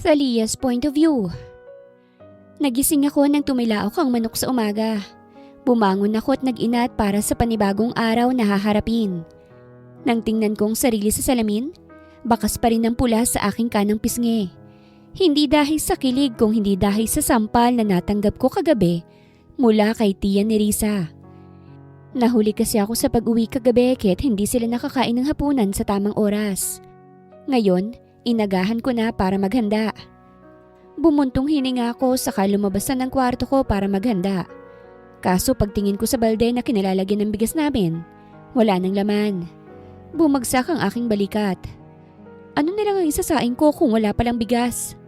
Talia's point of view. Nagising ako nang tumilaok ang manok sa umaga. Bumangon ako at nag-inat para sa panibagong araw na haharapin. Nang tingnan ko ang sarili sa salamin, bakas pa rin ang pula sa aking kanang pisngi. Hindi dahil sa kilig kung hindi dahil sa sampal na natanggap ko kagabi mula kay Tia ni Risa. Nahuli kasi ako sa pag-uwi kagabi kaya't hindi sila nakakain ng hapunan sa tamang oras. Ngayon, inagahan ko na para maghanda. Bumuntong hininga ako saka lumabas na ng kwarto ko para maghanda. Kaso pagtingin ko sa balde na kinilalagyan ng bigas namin, wala nang laman. Bumagsak ang aking balikat. Ano nilang ang isasaing ko kung wala palang bigas?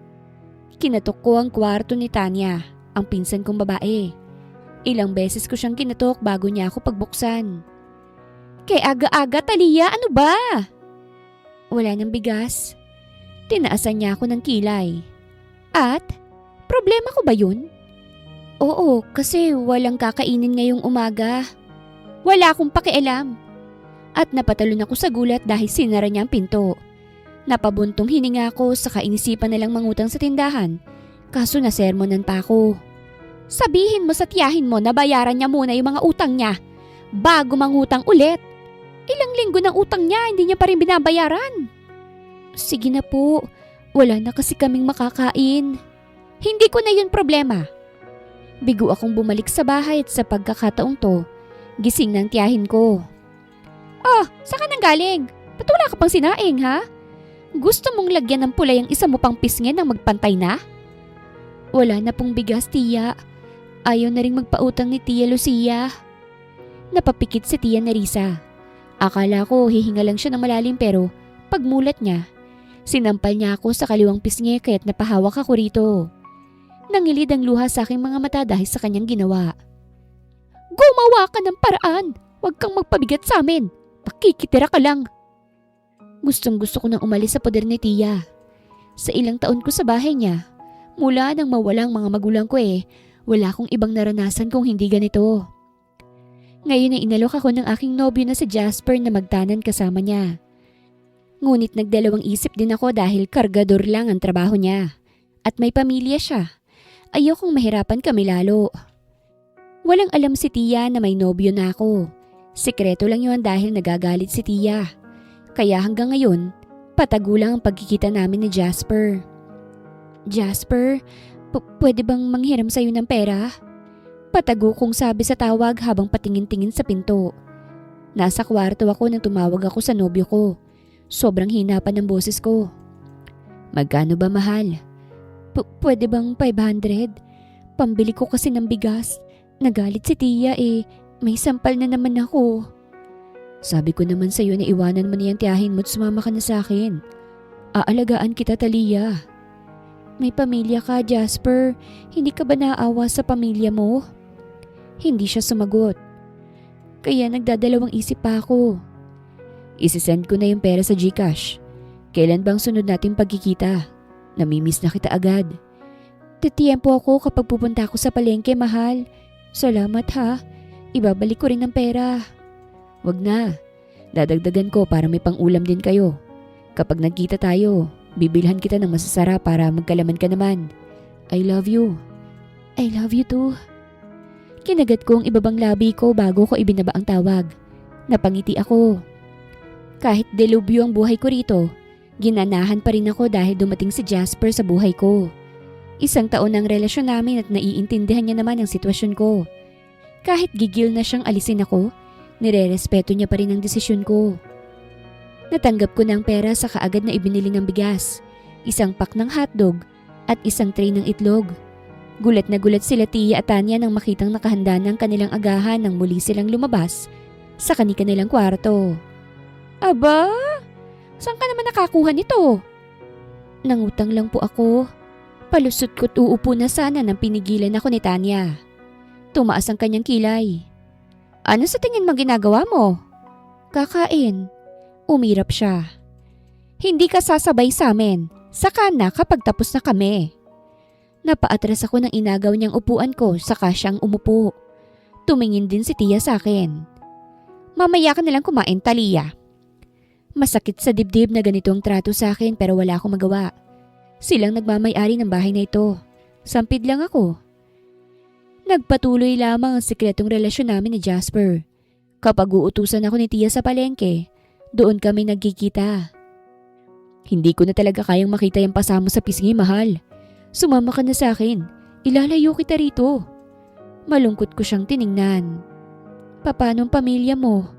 Kinatok ko ang kwarto ni Tanya, ang pinsan kong babae. Ilang beses ko siyang kinatok bago niya ako pagbuksan. Kay aga-aga, Talia, ano ba? Wala nang bigas. Tinaasan niya ako ng kilay. At? Problema ko ba yun? Oo, kasi walang kakainin ngayong umaga. Wala akong pakialam. At napatalon ako sa gulat dahil sinara niya ang pinto. Napabuntong hininga ako saka inisipan na lang mangutang sa tindahan. Kaso nasermonan pa ako. Sabihin mo sa tiyahin mo na bayaran niya muna yung mga utang niya bago mangutang ulit. Ilang linggo ng utang niya, hindi niya pa rin binabayaran. Sige na po, wala na kasi kaming makakain. Hindi ko na yun problema. Bigo akong bumalik sa bahay at sa pagkakataong to, gising ng tiyahin ko. Oh, saan ka nang galing? Ba't wala ka pang sinaing, ha? Gusto mong lagyan ng pula yung isa mo pang pisngi nang magpantay na? Wala na pong bigas, Tia. Ayaw na rin magpautang ni Tia Lucia. Napapikit si Tia Nerissa. Akala ko hihinga lang siya ng malalim pero pagmulat niya, sinampal niya ako sa kaliwang pisngi kaya't napahawak ako rito. Nangilid ang luha sa aking mga mata dahil sa kanyang ginawa. Gumawa ka ng paraan! Huwag kang magpabigat sa amin! Pakikitira ka lang! Gustong gusto ko nang umalis sa poder ni Tia. Sa ilang taon ko sa bahay niya, mula nang mawalang mga magulang ko wala akong ibang naranasan kung hindi ganito. Ngayon ay inalok ako ng aking nobyo na si Jasper na magtanan kasama niya. Ngunit nagdalawang isip din ako dahil kargador lang ang trabaho niya. At may pamilya siya. Ayokong mahirapan kami lalo. Walang alam si Tia na may nobyo na ako. Sikreto lang yun dahil nagagalit si Tia. Kaya hanggang ngayon, patago lang ang pagkikita namin ni Jasper. Jasper, pwede bang manghiram sa'yo ng pera? Patago kong sabi sa tawag habang patingin-tingin sa pinto. Nasa kwarto ako nang tumawag ako sa nobyo ko. Sobrang hina pa ng boses ko. Magkano ba, mahal? Pwede bang 500? Pambili ko kasi ng bigas. Nagalit si Tia may sampal na naman ako. Sabi ko naman sa'yo na iwanan mo niyang tiyahin mo at sumama ka na sa akin. Aalagaan kita, Talia. May pamilya ka, Jasper. Hindi ka ba naawa sa pamilya mo? Hindi siya sumagot. Kaya nagdadalawang isip pa ako. Isisend ko na yung pera sa GCash. Kailan bang sunod nating pagkikita? Namimiss na kita agad. Titiyempo ako kapag pupunta ako sa palengke, mahal. Salamat ha. Ibabalik ko rin ang pera. Wag na. Dadagdagan ko para may pang-ulam din kayo. Kapag nagkita tayo, bibilhan kita ng masasarap para magkalaman ka naman. I love you. I love you too. Kinagat ko ang ibabang labi ko bago ko ibinaba ang tawag. Napangiti ako. Kahit delubyo ang buhay ko rito, ginanahan pa rin ako dahil dumating si Jasper sa buhay ko. Isang taon ang relasyon namin at naiintindihan niya naman ang sitwasyon ko. Kahit gigil na siyang alisin ako, nire-respeto niya pa rin ang desisyon ko. Natanggap ko ng pera sa kaagad na ibinili ng bigas, isang pack ng hotdog at isang tray ng itlog. Gulat na gulat sila Tia at Tanya nang makitang nakahanda ng kanilang agahan nang muli silang lumabas sa kanilang kwarto. Aba, saan ka naman nakakuha nito? Nangutang lang po ako. Palusot ko't uupo na sana nang pinigilan ako ni Tanya. Tumaas ang kanyang kilay. Ano sa tingin mo ginagawa mo? Kakain. Umirap siya. Hindi ka sasabay sa amin. Saka na kapag tapos na kami. Napaatras ako ng inagaw niyang upuan ko saka siyang umupo. Tumingin din si Tia sa akin. Mamaya ka nalang kumain, Talia. Masakit sa dibdib na ganitong trato sa akin pero wala akong magawa. Silang nagmamay-ari ng bahay na ito. Sampid lang ako. Nagpatuloy lamang ang sikretong relasyon namin ni Jasper. Kapag uutusan ako ni Tia sa palengke, doon kami nagkikita. Hindi ko na talaga kayang makita yung pasamo sa pisngi, mahal. Sumama ka na sa akin. Ilalayo kita rito. Malungkot ko siyang tiningnan. Paano ang pamilya mo?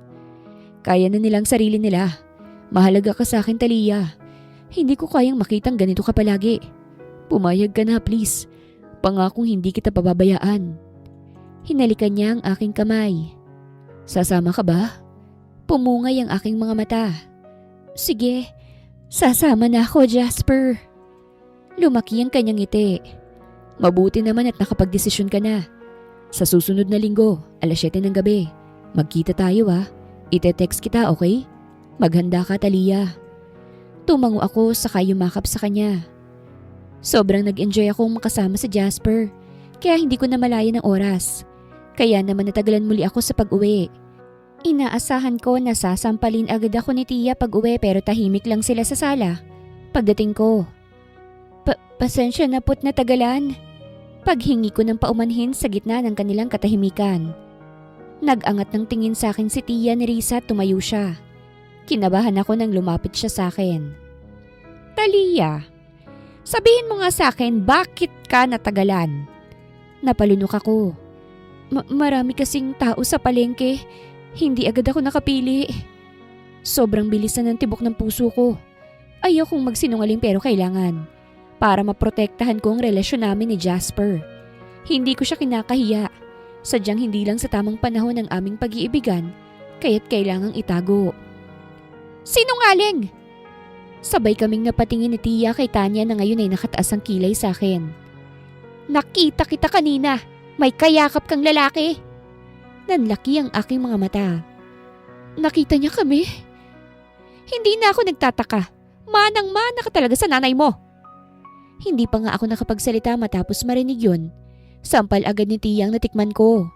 Kaya na nilang sarili nila. Mahalaga ka sa akin, Talia. Hindi ko kayang makitang ganito ka palagi. Pumayag ka na, please. Pangakong hindi kita pababayaan. Hinalikan niya ang aking kamay. Sasama ka ba? Pumungay ang aking mga mata. Sige, sasama na ako, Jasper. Lumaki ang kanyang ngiti. Mabuti naman at nakapagdesisyon ka na. Sa susunod na linggo, 7:00 ng gabi, magkita tayo ha. Ite-text kita, okay? Maghanda ka, Talia. Tumango ako saka yumakap sa kanya. Sobrang nag-enjoy akong makasama si Jasper, kaya hindi ko na malaya ng oras. Kaya naman natagalan muli ako sa pag-uwi. Inaasahan ko na sasampalin agad ako ni Tia pag-uwi pero tahimik lang sila sa sala. Pagdating ko, pasensya na po't natagalan. Paghingi ko ng paumanhin sa gitna ng kanilang katahimikan. Nag-angat ng tingin sa akin si Tia ni Risa at tumayo siya. Kinabahan ako nang lumapit siya sa akin. Talia, sabihin mo nga sa akin bakit ka natagalan? Napalunok ako. Marami kasing tao sa palengke. Hindi agad ako nakapili. Sobrang bilisan ng tibok ng puso ko. Ayokong magsinungaling pero kailangan. Para maprotektahan ko ang relasyon namin ni Jasper. Hindi ko siya kinakahiya. Sadyang hindi lang sa tamang panahon ng aming pag-iibigan, kaya't kailangang itago. Sinungaling! Sabay kaming napatingin ni Tia kay Tanya na ngayon ay nakataas ang kilay sa akin. Nakita kita kanina. May kayakap kang lalaki. Nanlaki ang aking mga mata. Nakita niya kami? Hindi na ako nagtataka. Manang-mana ka talaga sa nanay mo. Hindi pa nga ako nakapagsalita matapos marinig yun. Sampal agad ni Tia ang natikman ko.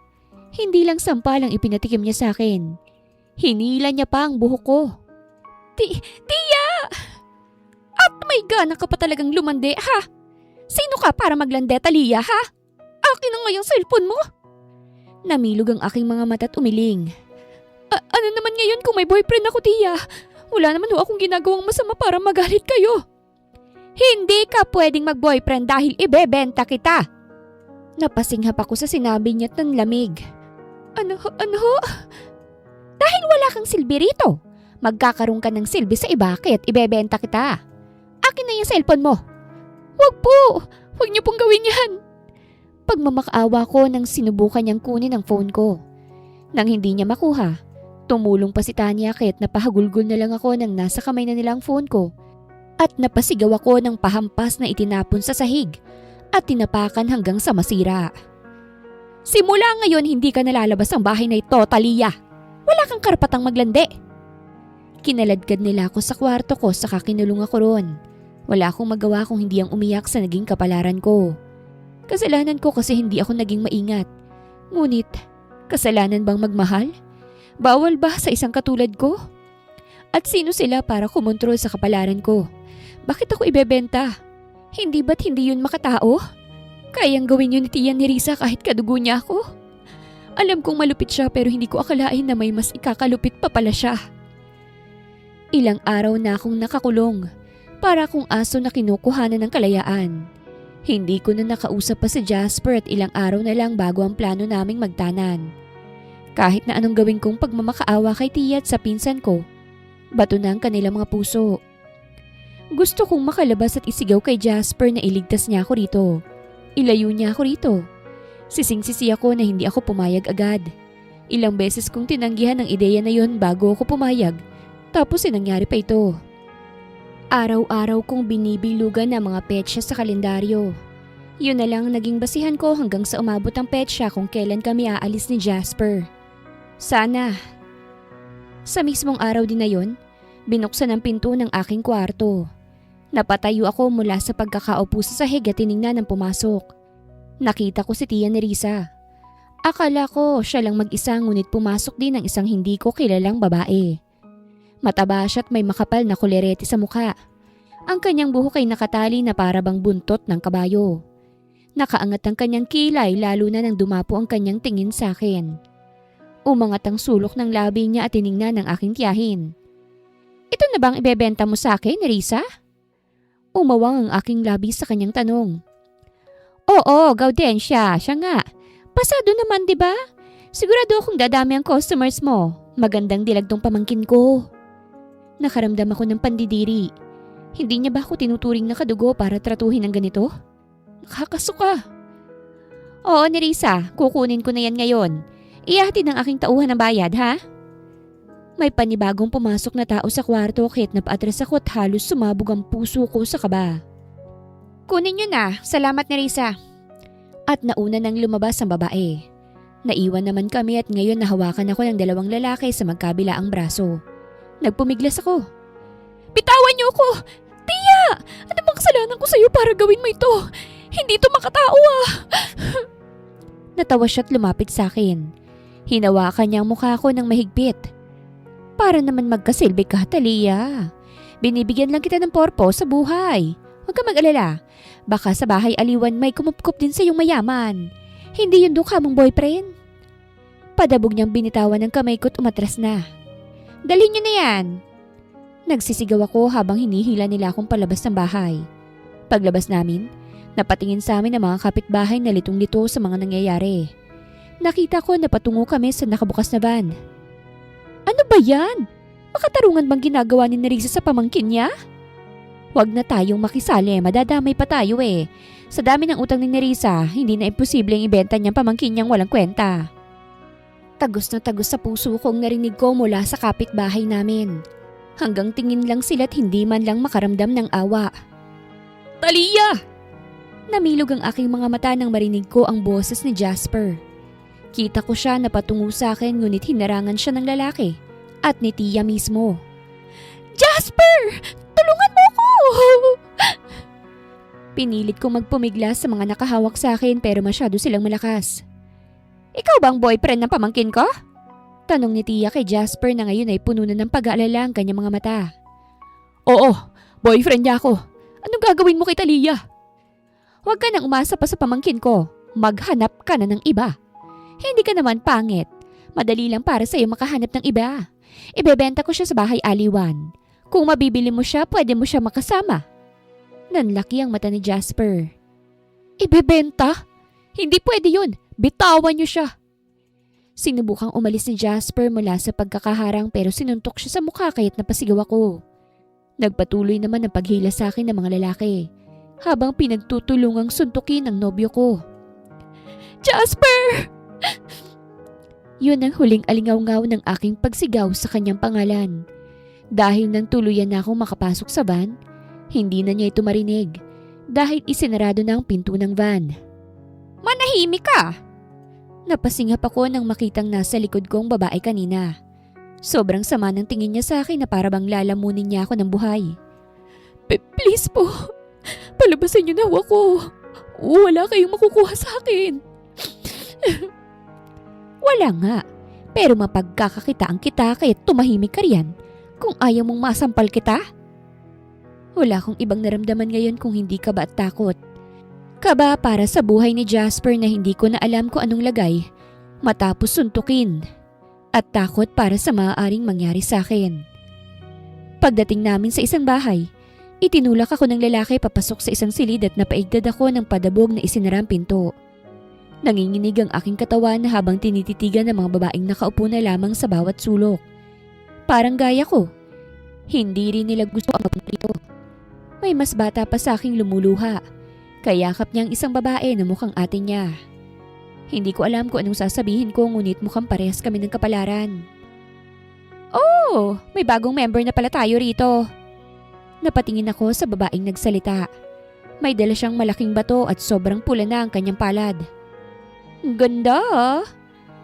Hindi lang sampal ang ipinatikim niya sa akin. Hinila niya pa ang buhok ko. Tia! At may gana ka pa talagang lumande, ha? Sino ka para maglande, Talia, ha? Akin na nga yung cellphone mo. Namilog ang aking mga mata at umiling. Ano naman ngayon kung may boyfriend ako, Tia? Wala naman ho akong ginagawang masama para magalit kayo. Hindi ka pwedeng mag-boyfriend dahil ibebenta kita. Napasinghap ako sa sinabi niya at nanlamig. Ano? Dahil wala kang silbi rito. Magkakaroon ka ng silbi sa iba kaya't ibebenta kita. Akin na yung cellphone mo. Wag po! Huwag niyo pong gawin yan. Pagmamakaawa ko nang sinubukan niyang kunin ang phone ko. Nang hindi niya makuha, tumulong pa si Tanya kaya't napahagulgol na lang ako nang nasa kamay na nila ang phone ko. At napasigaw ako ng pahampas na itinapon sa sahig at tinapakan hanggang sa masira. Simula ngayon hindi ka nalalabas ang bahay na ito, Talia. Wala kang karapatang maglandi. Kinaladkad nila ako sa kwarto ko saka kinulong ako ron. Wala akong magawa kung hindi ang umiyak sa naging kapalaran ko. Kasalanan ko kasi hindi ako naging maingat. Ngunit, kasalanan bang magmahal? Bawal ba sa isang katulad ko? At sino sila para kumontrol sa kapalaran ko? Bakit ako ibebenta? Hindi ba't hindi yun makatao? Kayang gawin yun ni Tia ni Risa kahit kadugo niya ako? Alam kong malupit siya pero hindi ko akalain na may mas ikakalupit pa pala siya. Ilang araw na akong nakakulong, para akong aso na kinukuhanan ng kalayaan. Hindi ko na nakausap pa si Jasper at ilang araw na lang bago ang plano naming magtanan. Kahit na anong gawin kong pagmamakaawa kay Tia at sa pinsan ko, bato na ang kanilang mga puso. Gusto kong makalabas at isigaw kay Jasper na iligtas niya ako rito. Ilayo niya ako rito. Sising-sisi ako na hindi ako pumayag agad. Ilang beses kong tinanggihan ang ideya na yon bago ako pumayag. Tapos nangyari pa ito. Araw-araw kong binibilugan ang mga petsa sa kalendaryo. Yun na lang naging basihan ko hanggang sa umabot ang petsa kung kailan kami aalis ni Jasper. Sana. Sa mismong araw din na yon, binuksan ang pinto ng aking kwarto. Napatayo ako mula sa pagkakaupo sa sahig at tiningnan ang pumasok. Nakita ko si Tia ni Risa. Akala ko siya lang mag-isa ngunit pumasok din ang isang hindi ko kilalang babae. Mataba siya at may makapal na kulerete sa mukha. Ang kanyang buhok ay nakatali na para bang buntot ng kabayo. Nakaangat ang kanyang kilay lalo na nang dumapo ang kanyang tingin sa akin. Umangat ang sulok ng labi niya at tiningnan ng aking tiyahin. Ito na bang ibebenta mo sa akin, Risa? Umawang ang aking labi sa kanyang tanong. Oo, Gaudensia, siya nga. Pasado naman, di ba? Sigurado akong dadami ang customers mo. Magandang dilag tong pamangkin ko. Nakaramdam ako ng pandidiri. Hindi niya ba ako tinuturing na kadugo para tratuhin ng ganito? Nakakasuka. Oo, Nerissa, kukunin ko na yan ngayon. Ihatid ng aking tauhan ng bayad, ha? May panibagong pumasok na tao sa kwarto kahit napaatras ako at halos sumabog ang puso ko sa kaba. Kunin niyo na, salamat Nerissa. At nauna nang lumabas ang babae. Naiwan naman kami at ngayon nahawakan ako ng dalawang lalaki sa magkabilaang braso. Nagpumiglas ako. Bitawan niyo ako! Tia! Ano bang kasalanan ko sa'yo para gawin mo ito? Hindi to makatao ah! Natawa siya at lumapit sa akin. Hinawakan niya ang mukha ko ng mahigpit. Para naman magkasilbi ka, Talia. Binibigyan lang kita ng purpose sa buhay. Huwag ka mag-alala. Baka sa bahay aliwan may kumupkup din sa iyong mayaman. Hindi yun dukha mong boyfriend. Padabog niyang binitawan ng kamay ko't umatras na. Dalhin niyo na yan. Nagsisigaw ako habang hinihila nila akong palabas ng bahay. Paglabas namin, napatingin sa amin ang mga kapitbahay na litong-lito sa mga nangyayari. Nakita ko na patungo kami sa nakabukas na van. Ano ba yan? Makatarungan bang ginagawa ni Nerissa sa pamangkin niya? Huwag na tayong makisali, madadamay pa tayo eh. Sa dami ng utang ni Nerissa, hindi na imposibleng ibenta niyang pamangkin niyang walang kwenta. Tagos na tagos sa puso kong narinig ko mula sa kapitbahay namin. Hanggang tingin lang sila't hindi man lang makaramdam ng awa. Talia! Namilog ang aking mga mata nang marinig ko ang boses ni Jasper. Kita ko siya na patungo sa akin ngunit hinarangan siya ng lalaki at ni Tia mismo. Jasper! Tulungan mo ko! Pinilit kong magpumiglas sa mga nakahawak sa akin pero masyado silang malakas. Ikaw bang boyfriend ng pamangkin ko? Tanong ni Tia kay Jasper na ngayon ay puno na ng pag-aalala ang kanyang mga mata. Oo, boyfriend niya ako. Anong gagawin mo kay Talia? Huwag ka nang umasa pa sa pamangkin ko. Maghanap ka na ng iba. Hindi ka naman pangit. Madali lang para sa'yo makahanap ng iba. Ibebenta ko siya sa bahay aliwan. Kung mabibili mo siya, pwede mo siya makasama. Nanlaki ang mata ni Jasper. Ibebenta? Hindi pwede yun. Bitawan niyo siya. Sinubukang umalis ni Jasper mula sa pagkakaharang pero sinuntok siya sa mukha kaya't napasigaw ako. Nagpatuloy naman ang paghila sa akin ng mga lalaki habang pinagtutulungang suntukin ang nobyo ko. Jasper! Yun ang huling alingaw-ngaw ng aking pagsigaw sa kanyang pangalan. Dahil nang tuluyan na akong makapasok sa van, hindi na niya ito marinig dahil isinarado na ang pinto ng van. Manahimik ka! Napasingap ako nang makitang nasa likod kong babae kanina. Sobrang sama ng tingin niya sa akin na para bang lalamunin niya ako ng buhay. Please po, palabasin niyo na ako. Wala kayong makukuha sa akin. Wala nga, pero mapagkakakitaan kita kaya tumahimik ka riyan kung ayaw mong masampal kita. Wala akong ibang naramdaman ngayon kung hindi kaba at takot. Kaba para sa buhay ni Jasper na hindi ko na alam kung anong lagay matapos suntukin at takot para sa maaaring mangyari sa akin. Pagdating namin sa isang bahay, itinulak ako ng lalaki papasok sa isang silid at napaigdad ako ng padabog na isinarang pinto. Nanginginig ang aking katawan habang tinititigan ng mga babaeng nakaupo na lamang sa bawat sulok. Parang gaya ko, hindi rin nila gusto ang mapunta rito. May mas bata pa sa aking lumuluha. Kayakap niya ang isang babae na mukhang ate niya. Hindi ko alam kung anong sasabihin ko ngunit mukhang parehas kami ng kapalaran. Oh, may bagong member na pala tayo rito. Napatingin ako sa babaeng nagsalita. May dala siyang malaking bato at sobrang pula na ang kanyang palad. Ganda ah!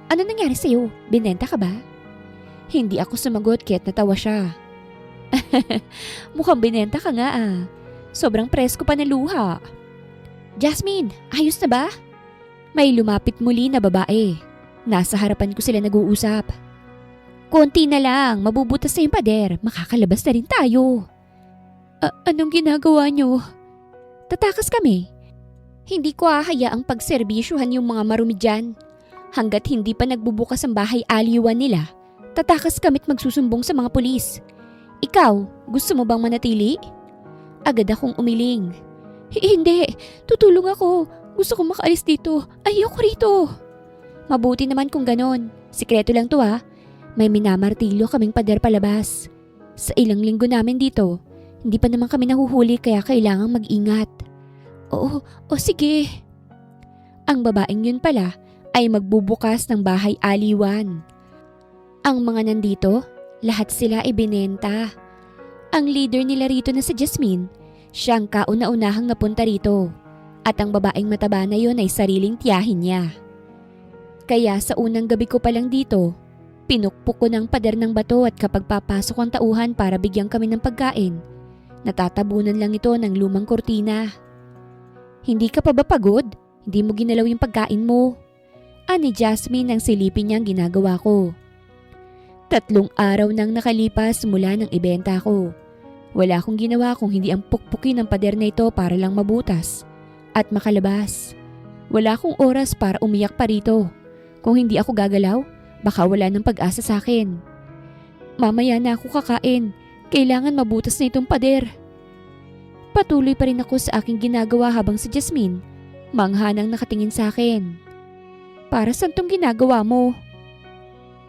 Ano nangyari sa'yo? Binenta ka ba? Hindi ako sumagot kaya't natawa siya. Mukhang binenta ka nga ah. Sobrang presko pa na luha. Jasmine, ayos na ba? May lumapit muli na babae. Nasa harapan ko sila nag-uusap. Konti na lang, mabubutas na yung pader. Makakalabas na rin tayo. Anong ginagawa niyo? Tatakas kami. Hindi ko hahayaang pagserbisyuhan yung mga marumi dyan. Hanggat hindi pa nagbubukas ang bahay aliwan nila, tatakas kami't magsusumbong sa mga pulis. Ikaw, gusto mo bang manatili? Agad akong umiling. Hindi, tutulong ako. Gusto kong makaalis dito. Ayoko rito. Mabuti naman kung ganon. Sikreto lang to May minamartilyo kaming pader palabas. Sa ilang linggo namin dito, hindi pa naman kami nahuhuli kaya kailangang mag-ingat. Oo, sige. Ang babaeng yun pala ay magbubukas ng bahay aliwan. Ang mga nandito, lahat sila ibinenta. Ang leader nila rito na si Jasmine, siyang kauna-unahang napunta rito. At ang babaeng mataba na yun ay sariling tiyahin niya. Kaya sa unang gabi ko pa lang dito, pinukpok ko ng pader ng bato at kapag papasok ang tauhan para bigyan kami ng pagkain, natatabunan lang ito ng lumang kortina. Hindi ka pa ba pagod? Hindi mo ginalaw yung pagkain mo. Ani Jasmine nang silipin niyang ginagawa ko. 3 araw nang nakalipas mula nang ibenta ko. Wala akong ginawa kung hindi ang pukpukin ng pader na ito para lang mabutas at makalabas. Wala akong oras para umiyak pa rito. Kung hindi ako gagalaw, baka wala ng pag-asa sa akin. Mamaya na ako kakain. Kailangan mabutas na itong pader. Patuloy pa rin ako sa aking ginagawa habang si Jasmine manghanang nakatingin sa akin. Para saan tong ginagawa mo?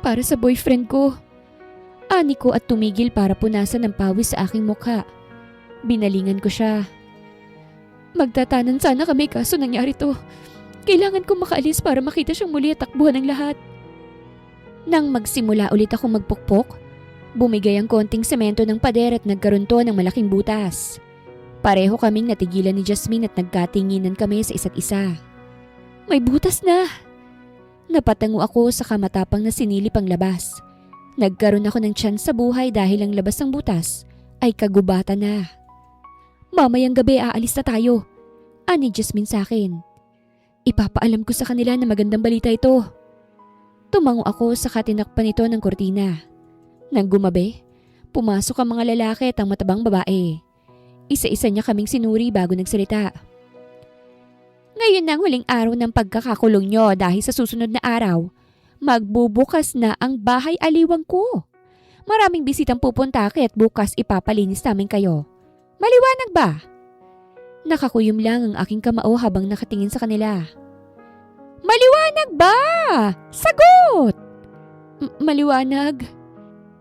Para sa boyfriend ko. Ani ko at tumigil para punasan ng pawis sa aking mukha. Binalingan ko siya. Magtatanan sana kami kaso nangyari to. Kailangan kong makaalis para makita siyang muli at takbuhan ng lahat. Nang magsimula ulit akong magpukpok, bumigay ang konting semento ng pader at nagkaroon to ng malaking butas. Pareho kaming natigilan ni Jasmine at nagkatinginan kami sa isa't isa. May butas na! Napatango ako sa kamatapang na sinilip ang labas. Nagkaroon ako ng tiyan sa buhay dahil ang labas ng butas ay kagubatan na. Mamayang gabi aalis na tayo, ani Jasmine sa akin. Ipapaalam ko sa kanila na magandang balita ito. Tumango ako sa katinakpan nito ng kortina. Nang gumabi, pumasok ang mga lalaki at ang matabang babae. Isa-isa niya kaming sinuri bago nagsalita. Ngayon na ang huling araw ng pagkakakulong nyo dahil sa susunod na araw, magbubukas na ang bahay aliwang ko. Maraming bisitang pupunta at bukas ipapalinis namin kayo. Maliwanag ba? Nakakuyom lang ang aking kamao habang nakatingin sa kanila. Maliwanag ba? Sagot! Maliwanag.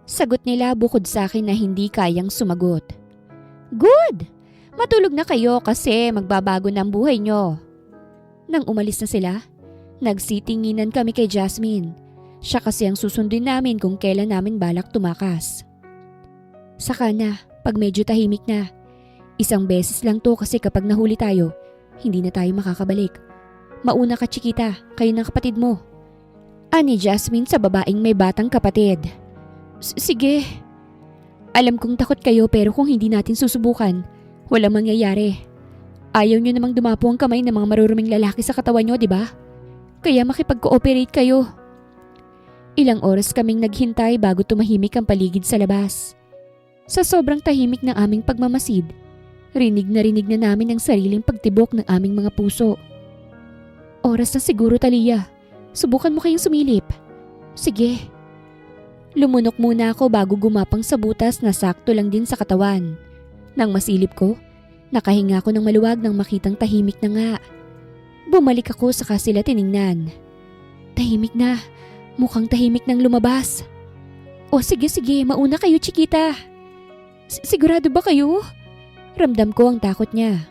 Sagot nila bukod sa akin na hindi kayang sumagot. Good! Matulog na kayo kasi magbabago na ang buhay nyo. Nang umalis na sila, nagsitinginan kami kay Jasmine. Siya kasi ang susundin namin kung kailan namin balak tumakas. Saka na, pag medyo tahimik na. Isang beses lang to kasi kapag nahuli tayo, hindi na tayo makakabalik. Mauna ka, Chiquita, kayo ng kapatid mo. Ani Jasmine sa babaeng may batang kapatid. Sige. Alam kong takot kayo pero kung hindi natin susubukan, walang mangyayari. Ayaw nyo namang dumapo ang kamay ng mga maruruming lalaki sa katawan nyo, di ba? Kaya makipag-cooperate kayo. Ilang oras kaming naghintay bago tumahimik ang paligid sa labas. Sa sobrang tahimik ng aming pagmamasid, rinig na namin ang sariling pagtibok ng aming mga puso. Oras na siguro, Talia. Subukan mo kayong sumilip. Sige. Lumunok muna ako bago gumapang sa butas na sakto lang din sa katawan. Nang masilip ko, nakahinga ako ng maluwag nang makitang tahimik na nga. Bumalik ako saka sila tiningnan. Tahimik na. Mukhang tahimik nang lumabas. O sige, mauna kayo, Chiquita. Sigurado ba kayo? Ramdam ko ang takot niya.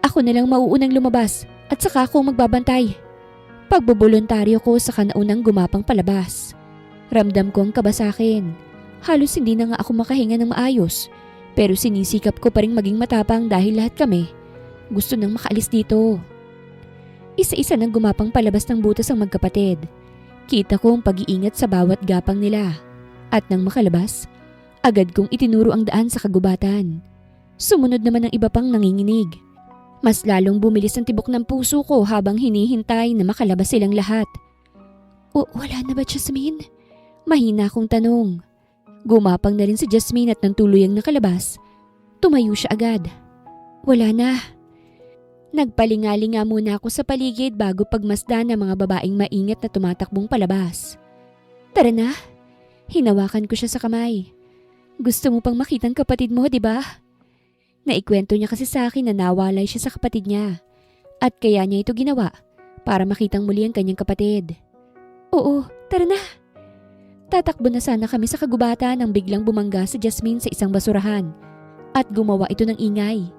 Ako na lang mauunang lumabas at saka ako magbabantay. Pagbobolontaryo ko saka naunang gumapang palabas. Ramdam ko ang kaba sa akin. Halos hindi na nga ako makahinga ng maayos. Pero sinisikap ko pa rin maging matapang dahil lahat kami gusto nang makaalis dito. Isa-isa nang gumapang palabas ng butas ang magkapatid. Kita ko ang pag-iingat sa bawat gapang nila. At nang makalabas, agad kong itinuro ang daan sa kagubatan. Sumunod naman ang iba pang nanginginig. Mas lalong bumilis ang tibok ng puso ko habang hinihintay na makalabas silang lahat. Wala na ba, Jasmine? Mahina akong tanong. Gumapang na rin si Jasmine at nang tuluyang nakalabas, Tumayo siya agad. Wala na. Nagpalingalinga muna ako sa paligid bago pagmasdan ng mga babaeng maingat na tumatakbong palabas. Tara na. Hinawakan ko siya sa kamay. Gusto mo pang makitang kapatid mo, di ba? Naikwento niya kasi sa akin na nawalay siya sa kapatid niya. At kaya niya ito ginawa para makitang muli ang kanyang kapatid. Oo, tara na. Tatakbo na sana kami sa kagubatan nang biglang bumangga si Jasmine sa isang basurahan at gumawa ito ng ingay.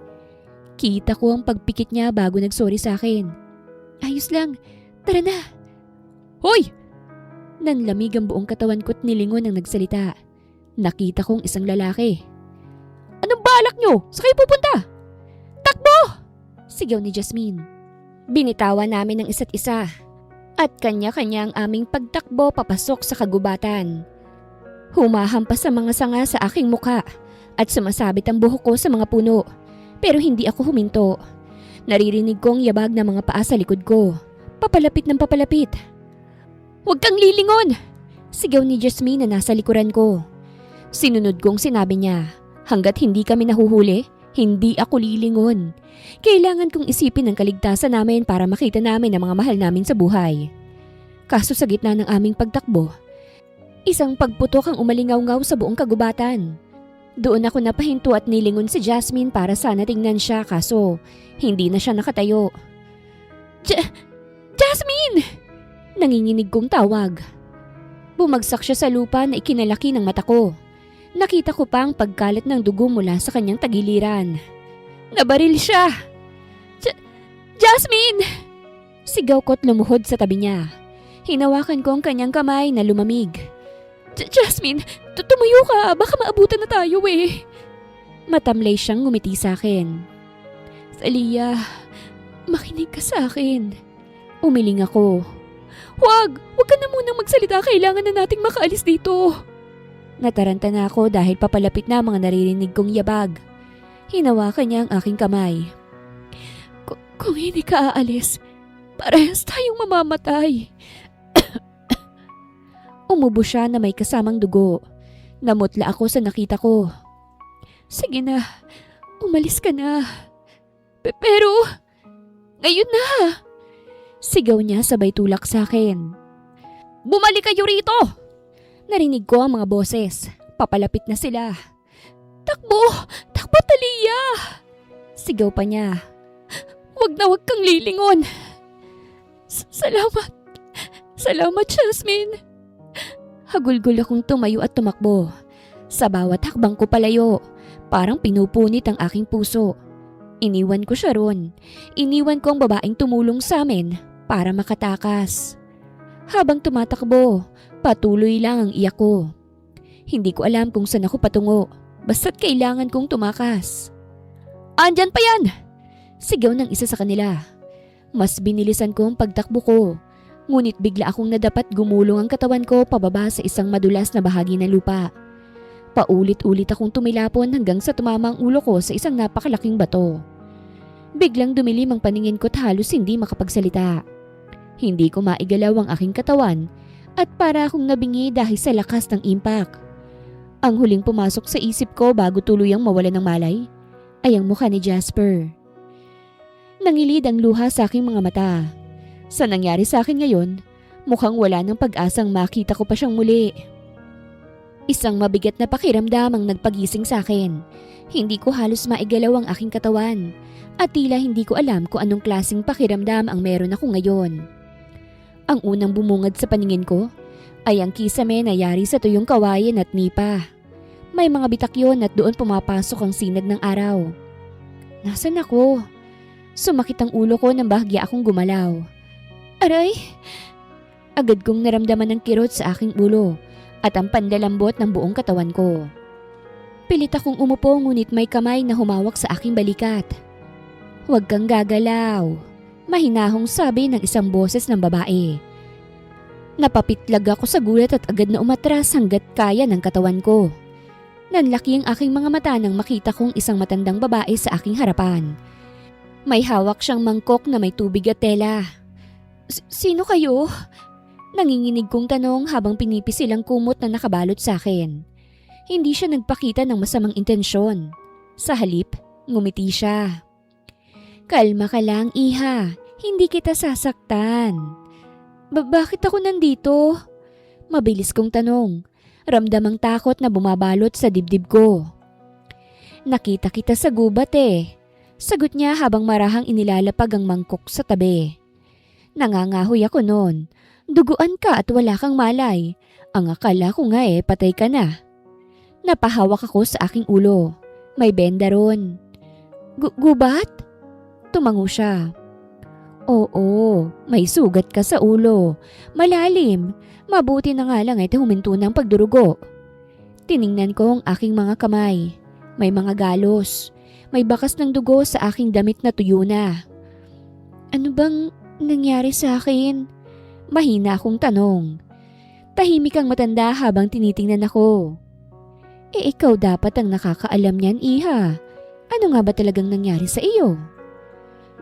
Kita ko ang pagpikit niya bago nagsorry sa akin. Ayos lang, tara na. Hoy! Nanlamig ang buong katawan ko't nilingon ang nagsalita. Nakita kong isang lalaki. Anong balak nyo? Sa kayo pupunta? Takbo! Sigaw ni Jasmine. Binitawan namin ng isa't isa. At kanya-kanya ang aming pagtakbo papasok sa kagubatan. Humahampas sa mga sanga sa aking muka at sumasabit ang buhok ko sa mga puno. Pero hindi ako huminto. Naririnig kong yabag ng mga paa sa likod ko. Papalapit ng papalapit. Huwag kang lilingon! Sigaw ni Jasmine na nasa likuran ko. Sinunod kong sinabi niya, hanggat hindi kami nahuhuli, hindi ako lilingon. Kailangan kong isipin ang kaligtasan namin para makita namin ang mga mahal namin sa buhay. Kaso sa gitna ng aming pagtakbo, isang pagputok ang umalingaw-ngaw sa buong kagubatan. Doon ako napahinto at nilingon si Jasmine para sana tingnan siya kaso hindi na siya nakatayo. Jasmine! Nanginginig kong tawag. Bumagsak siya sa lupa na ikinalaki ng mata ko. Nakita ko pa ang pagkalat ng dugo mula sa kanyang tagiliran. Nabaril siya! Jasmine! Sigaw ko't lumuhod sa tabi niya. Hinawakan ko ang kanyang kamay na lumamig. Jasmine, tumayo ka, baka maabutan na tayo eh. Matamlay siyang ngumiti sa akin. Thalia, makinig ka sa akin. Umiling ako. Huwag ka na munang magsalita, kailangan na nating makaalis dito. Nataranta na ako dahil papalapit na mga naririnig kong yabag. Hinawakan niya ang aking kamay. Kung hindi ka aalis, parehas tayong mamamatay. Umubo siya na may kasamang dugo. Namutla ako sa nakita ko. Sige na, umalis ka na. Pero, ngayon na. Sigaw niya sabay tulak sa akin. Bumalik kayo rito! Narinig ko ang mga boses. Papalapit na sila. Takbo! Takbo, Thalia! Sigaw pa niya. Huwag kang lilingon. Salamat. Salamat, Jasmine. Hagulgul akong tumayo at tumakbo. Sa bawat hakbang ko palayo, parang pinupunit ang aking puso. Iniwan ko siya ron. Iniwan ko ang babaeng tumulong sa amin para makatakas. Habang tumatakbo, patuloy lang ang iyak ko. Hindi ko alam kung saan ako patungo, basta't kailangan kong tumakas. Andyan pa yan! Sigaw ng isa sa kanila. Mas binilisan ko ang pagtakbo ko. Ngunit bigla akong nadapat gumulong ang katawan ko pababa sa isang madulas na bahagi ng lupa. Paulit-ulit akong tumilapon hanggang sa tumama ang ulo ko sa isang napakalaking bato. Biglang dumilim ang paningin ko't halos hindi makapagsalita. Hindi ko maigalaw ang aking katawan at para akong nabingi dahil sa lakas ng impact. Ang huling pumasok sa isip ko bago tuluyang mawalan ng malay ay ang mukha ni Jasper. Nangilid ang luha sa aking mga mata. Sa nangyari sa akin ngayon, mukhang wala ng pag-asang makita ko pa siyang muli. Isang mabigat na pakiramdam ang nagpagising sa akin. Hindi ko halos maigalaw ang aking katawan at tila hindi ko alam kung anong klaseng pakiramdam ang meron ako ngayon. Ang unang bumungad sa paningin ko ay ang kisame na yari sa tuyong kawayan at nipa. May mga bitak yun at doon pumapasok ang sinag ng araw. Nasaan ako? Sumakit ang ulo ko nang bahagya akong gumalaw. Aray! Agad kong naramdaman ng kirot sa aking ulo at ang panlalambot ng buong katawan ko. Pilit akong umupo ngunit may kamay na humawak sa aking balikat. Huwag kang gagalaw, mahinahong sabi ng isang boses ng babae. Napapitlag ako sa gulat at agad na umatras hanggat kaya ng katawan ko. Nanlaki ang aking mga mata nang makita kong isang matandang babae sa aking harapan. May hawak siyang mangkok na may tubig at tela. Sino kayo? Nanginginig kong tanong habang pinipisil ang kumot na nakabalot sa akin. Hindi siya nagpakita ng masamang intensyon. Sa halip, ngumiti siya. Kalma ka lang, Iha. Hindi kita sasaktan. Bakit ako nandito? Mabilis kong tanong. Ramdam ang takot na bumabalot sa dibdib ko. Nakita kita sa gubat eh. Sagot niya habang marahang inilalapag ang mangkok sa tabi. Nangangahoy ako noon. Duguan ka at wala kang malay. Ang akala ko nga patay ka na. Napahawak ako sa aking ulo. May benda ron. Gubat? Tumango siya. Oo, may sugat ka sa ulo. Malalim. Mabuti na nga lang huminto ng pagdurugo. Tiningnan ko ang aking mga kamay. May mga galos. May bakas ng dugo sa aking damit na tuyo na. Ano bang nangyari sa akin? Mahina akong tanong. Tahimik ang matanda habang tinitingnan ako. Ikaw dapat ang nakakaalam niyan, Iha. Ano nga ba talagang nangyari sa iyo?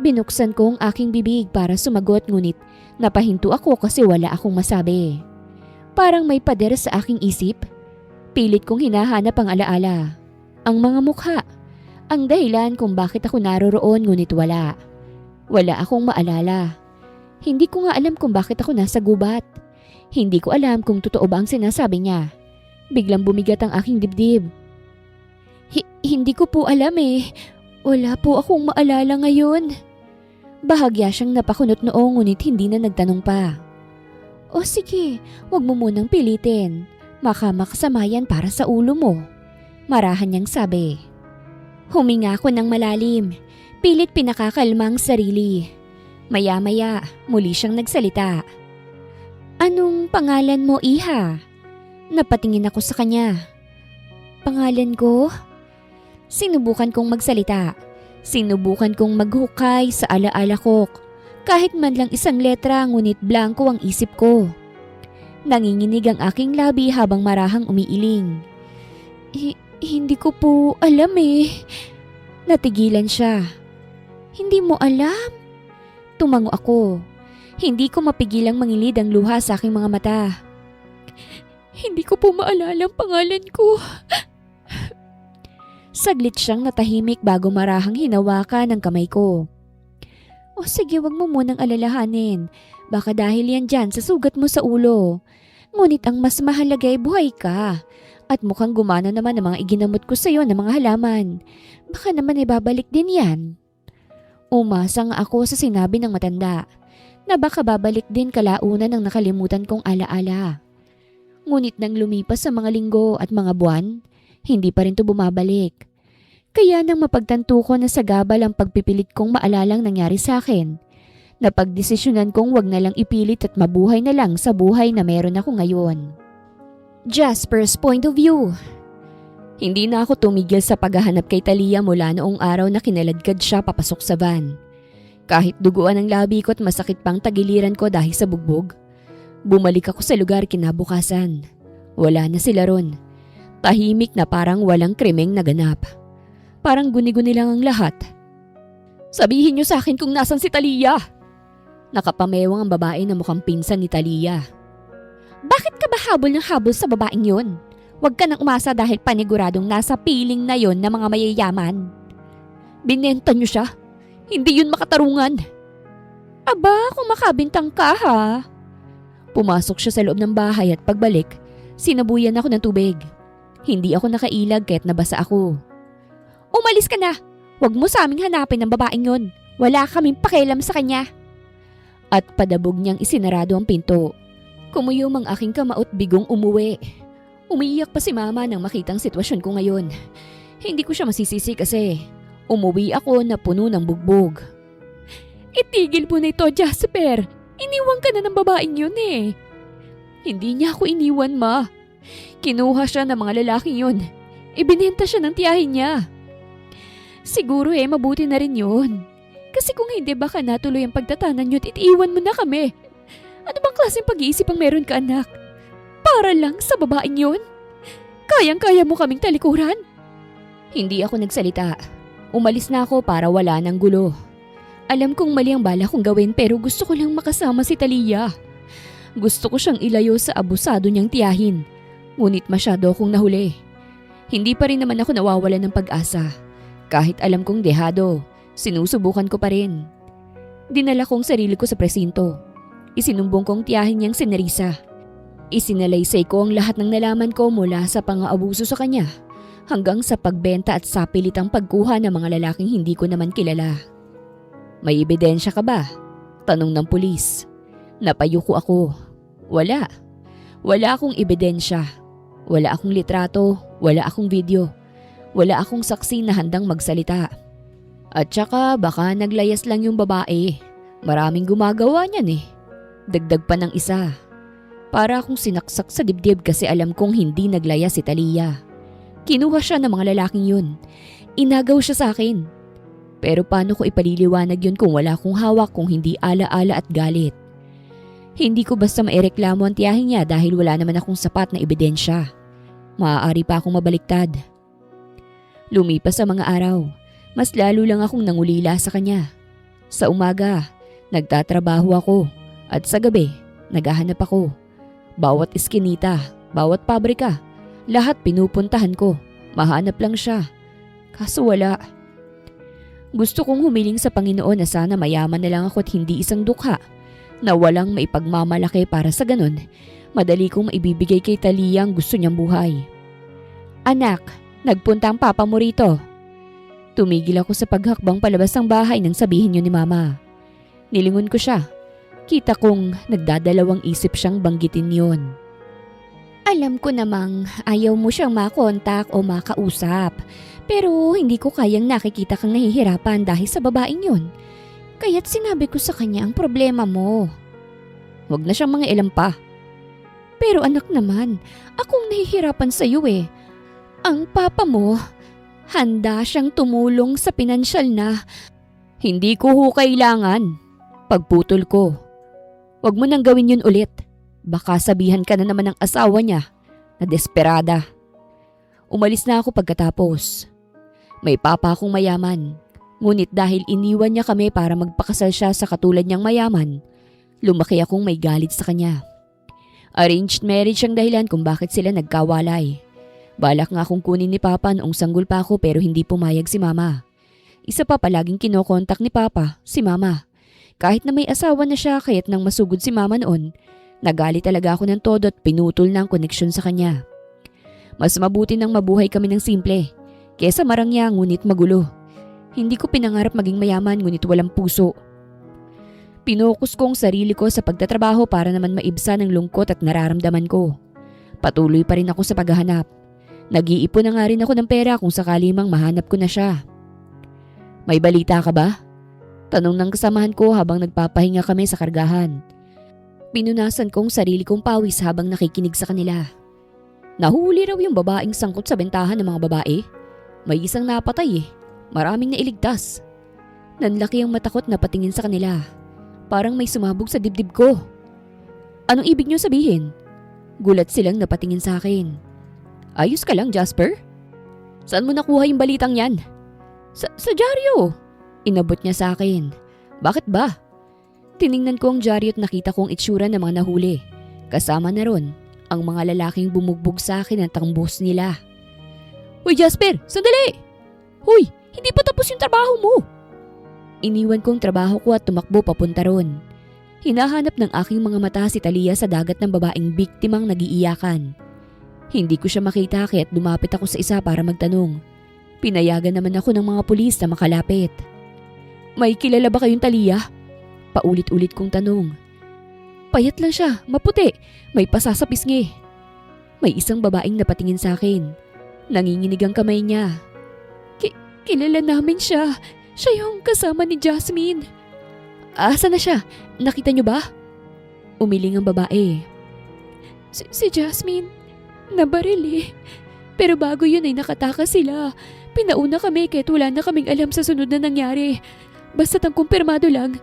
Binuksan ko ang aking bibig para sumagot ngunit napahinto ako kasi wala akong masabi. Parang may pader sa aking isip. Pilit kong hinahanap ang alaala. Ang mga mukha. Ang dahilan kung bakit ako naroroon ngunit wala. Wala akong maalala. Hindi ko nga alam kung bakit ako nasa gubat. Hindi ko alam kung totoo ba ang sinasabi niya. Biglang bumigat ang aking dibdib. Hindi ko po alam Wala po akong maalala ngayon. Bahagya siyang napakunot noong ngunit hindi na nagtanong pa. O sige, wag mo munang pilitin. Makasama yan para sa ulo mo. Marahan niyang sabi. Huminga ako ng malalim. Pilit pinakakalma ang sarili. Maya-maya, muli siyang nagsalita. Anong pangalan mo, Iha? Napatingin ako sa kanya. Pangalan ko? Sinubukan kong magsalita. Sinubukan kong maghukay sa alaala ko. Kahit man lang isang letra ngunit blanko ang isip ko. Nanginginig ang aking labi habang marahang umiiling. Hindi ko po alam Natigilan siya. Hindi mo alam? Tumango ako. Hindi ko mapigilang mangilid ang luha sa aking mga mata. Hindi ko po maalala ang pangalan ko. Saglit siyang natahimik bago marahang hinawakan ang kamay ko. O sige, wag mo munang alalahanin. Baka dahil yan dyan sa sugat mo sa ulo. Ngunit ang mas mahalaga ay buhay ka. At mukhang gumana naman ang mga iginamot ko sa iyo ng mga halaman. Baka naman babalik din yan. Umasa nga ako sa sinabi ng matanda na baka babalik din kalaunan ng nakalimutan kong alaala. Ngunit nang lumipas sa mga linggo at mga buwan, hindi pa rin to bumabalik. Kaya nang mapagtanto ko na sagabal ang pagpipilit kong maalalang nangyari sa akin, napagdesisyonan kong wag na lang ipilit at mabuhay na lang sa buhay na meron ako ngayon. Jasper's point of view. Hindi na ako tumigil sa paghahanap kay Talia mula noong araw na kinaladkad siya papasok sa van. Kahit duguan ang labi ko at masakit pang tagiliran ko dahil sa bugbog, bumalik ako sa lugar kinabukasan. Wala na sila ron. Tahimik na parang walang krimeng naganap. Parang guni-guni lang ang lahat. Sabihin niyo sa akin kung nasan si Talia. Nakapamewang ang babae na mukhang pinsan ni Talia. Bakit ka ba habol ng habol sa babaeng yun? Huwag ka nang umasa dahil paniguradong nasa piling na yon ng mga mayayaman. Binenta niyo siya. Hindi yun makatarungan. Aba, kung makabintang ka ha. Pumasok siya sa loob ng bahay at pagbalik, sinabuyan ako ng tubig. Hindi ako nakailag kahit nabasa ako. Umalis ka na! Huwag mo sa aming hanapin ang babaeng yon. Wala kaming pakialam sa kanya. At padabog niyang isinarado ang pinto. Kumuyom ang aking kamaot bigong umuwi. Umiiyak pa si mama nang makitang sitwasyon ko ngayon. Hindi ko siya masisisi kasi umuwi ako na puno ng bugbog. Itigil mo na ito, Jasper. Iniwan ka na ng babaeng yun Hindi niya ako iniwan, ma. Kinuha siya ng mga lalaking yun. Ibinenta siya ng tiyahin niya. Siguro mabuti na rin yun. Kasi kung hindi baka natuloy ang pagtatanan niyo at itiiwan mo na kami. Ano bang klaseng pag-iisip ang meron ka, anak? Para lang sa babaeng yun? Kayang-kaya mo kaming talikuran? Hindi ako nagsalita. Umalis na ako para wala ng gulo. Alam kong mali ang bala kong gawin pero gusto ko lang makasama si Talia. Gusto ko siyang ilayo sa abusado niyang tiyahin. Ngunit masyado akong nahuli. Hindi pa rin naman ako nawawalan ng pag-asa. Kahit alam kong dehado, sinusubukan ko pa rin. Dinala kong sarili ko sa presinto. Isinumbong kong tiyahin niyang si Nerissa. Isinalaysay ko ang lahat ng nalaman ko mula sa pang-aabuso sa kanya hanggang sa pagbenta at sapilitang pagkuha ng mga lalaking hindi ko naman kilala. May ebidensya ka ba? Tanong ng pulis. Napayuko ako. Wala. Wala akong ebidensya. Wala akong litrato. Wala akong video. Wala akong saksi na handang magsalita. At saka baka naglayas lang yung babae. Maraming gumagawa niyan eh. Dagdag pa ng isa. Para akong sinaksak sa dibdib kasi alam kong hindi naglayas si Talia. Kinuha siya ng mga lalaking yun. Inagaw siya sa akin. Pero paano ko ipaliliwanag yun kung wala akong hawak kung hindi ala-ala at galit? Hindi ko basta maireklamo ang tiyahin niya dahil wala naman akong sapat na ebidensya. Maaari pa akong mabaliktad. Lumipas sa mga araw, mas lalo lang akong nangulila sa kanya. Sa umaga, nagtatrabaho ako at sa gabi, naghahanap ako. Bawat iskinita, bawat pabrika, lahat pinupuntahan ko. Mahanap lang siya. Kaso wala. Gusto kong humiling sa Panginoon na sana mayaman na lang ako at hindi isang dukha na walang maipagmamalaki para sa ganun. Madali kong maibibigay kay Talia ang gusto niyang buhay. Anak, nagpunta ang papa mo rito. Tumigil ako sa paghakbang palabas ng bahay nang sabihin niyo ni Mama. Nilingon ko siya. Kita kong nagdadalawang isip siyang banggitin yon. Alam ko namang ayaw mo siyang makontak o makausap. Pero hindi ko kayang nakikita kang nahihirapan dahil sa babaeng yun. Kaya't sinabi ko sa kanya ang problema mo. Huwag na siyang mga ilam pa. Pero anak naman, akong nahihirapan sa iyo eh. Ang papa mo, handa siyang tumulong sa pinansyal na. Hindi ko ho kailangan. Pagputol ko. Huwag mo nang gawin yun ulit. Baka sabihan ka na naman ng asawa niya na desperada. Umalis na ako pagkatapos. May papa akong mayaman. Ngunit dahil iniwan niya kami para magpakasal siya sa katulad niyang mayaman, lumaki akong may galit sa kanya. Arranged marriage ang dahilan kung bakit sila nagkawalay. Balak nga akong kunin ni Papa noong sanggol pa ako pero hindi pumayag si Mama. Isa pa palaging kinokontak ni Papa, si Mama. Kahit na may asawa na siya kaya't nang masugod si Mama noon, nagalit talaga ako ng todo at pinutol na ang koneksyon sa kanya. Mas mabuti nang mabuhay kami ng simple, kesa marangya ngunit magulo. Hindi ko pinangarap maging mayaman ngunit walang puso. Pinokus ko ang sarili ko sa pagtatrabaho para naman maibsan ang lungkot at nararamdaman ko. Patuloy pa rin ako sa paghahanap. Nag-iipon na nga rin ako ng pera kung sakali mang mahanap ko na siya. May balita ka ba? Tanong ng kasamahan ko habang nagpapahinga kami sa kargahan. Pinunasan kong sarili kong pawis habang nakikinig sa kanila. Nahuli raw yung babaeng sangkot sa bentahan ng mga babae. May isang napatay eh. Maraming nailigtas. Nanlaki ang matakot na patingin sa kanila. Parang may sumabog sa dibdib ko. Anong ibig niyo sabihin? Gulat silang napatingin sa akin. Ayos ka lang, Jasper? Saan mo nakuha yung balitang yan? Sa dyaryo. Inabot niya sa akin. Bakit ba? Tiningnan ko ang dyaryo at nakita kong itsura ng mga nahuli. Kasama na ron ang mga lalaking bumugbog sa akin at tangbos nila. Hoy Jasper, sandali! Hoy, hindi pa tapos yung trabaho mo! Iniwan kong trabaho ko at tumakbo papunta ron. Hinahanap ng aking mga mata si Talia sa dagat ng babaeng biktimang nagiiyakan. Hindi ko siya makita kaya't lumapit ako sa isa para magtanong. Pinayagan naman ako ng mga pulis na makalapit. May kilala ba kayong Talia? Paulit-ulit kong tanong. Payat lang siya, maputi, may pasa sa pisngi. May isang babaeng napatingin sa akin. Nanginginig ang kamay niya. Kilala namin siya. Siya yung kasama ni Jasmine. Asa na siya? Nakita niyo ba? Umiling ang babae. Si Jasmine, nabaril eh. Pero bago yun ay nakatakas sila. Pinauna kami kahit wala na kaming alam sa sunod na nangyari. Basta't ang kumpirmado lang,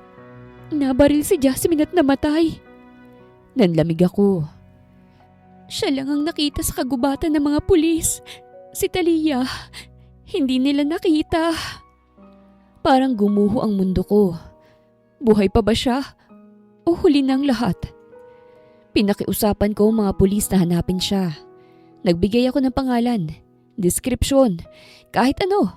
nabaril si Jasmine at namatay. Nanlamig ako. Siya lang ang nakita sa kagubatan ng mga pulis. Si Talia, hindi nila nakita. Parang gumuho ang mundo ko. Buhay pa ba siya? O huli na ang lahat? Pinakiusapan ko ang mga pulis na hanapin siya. Nagbigay ako ng pangalan, deskripsyon, kahit ano.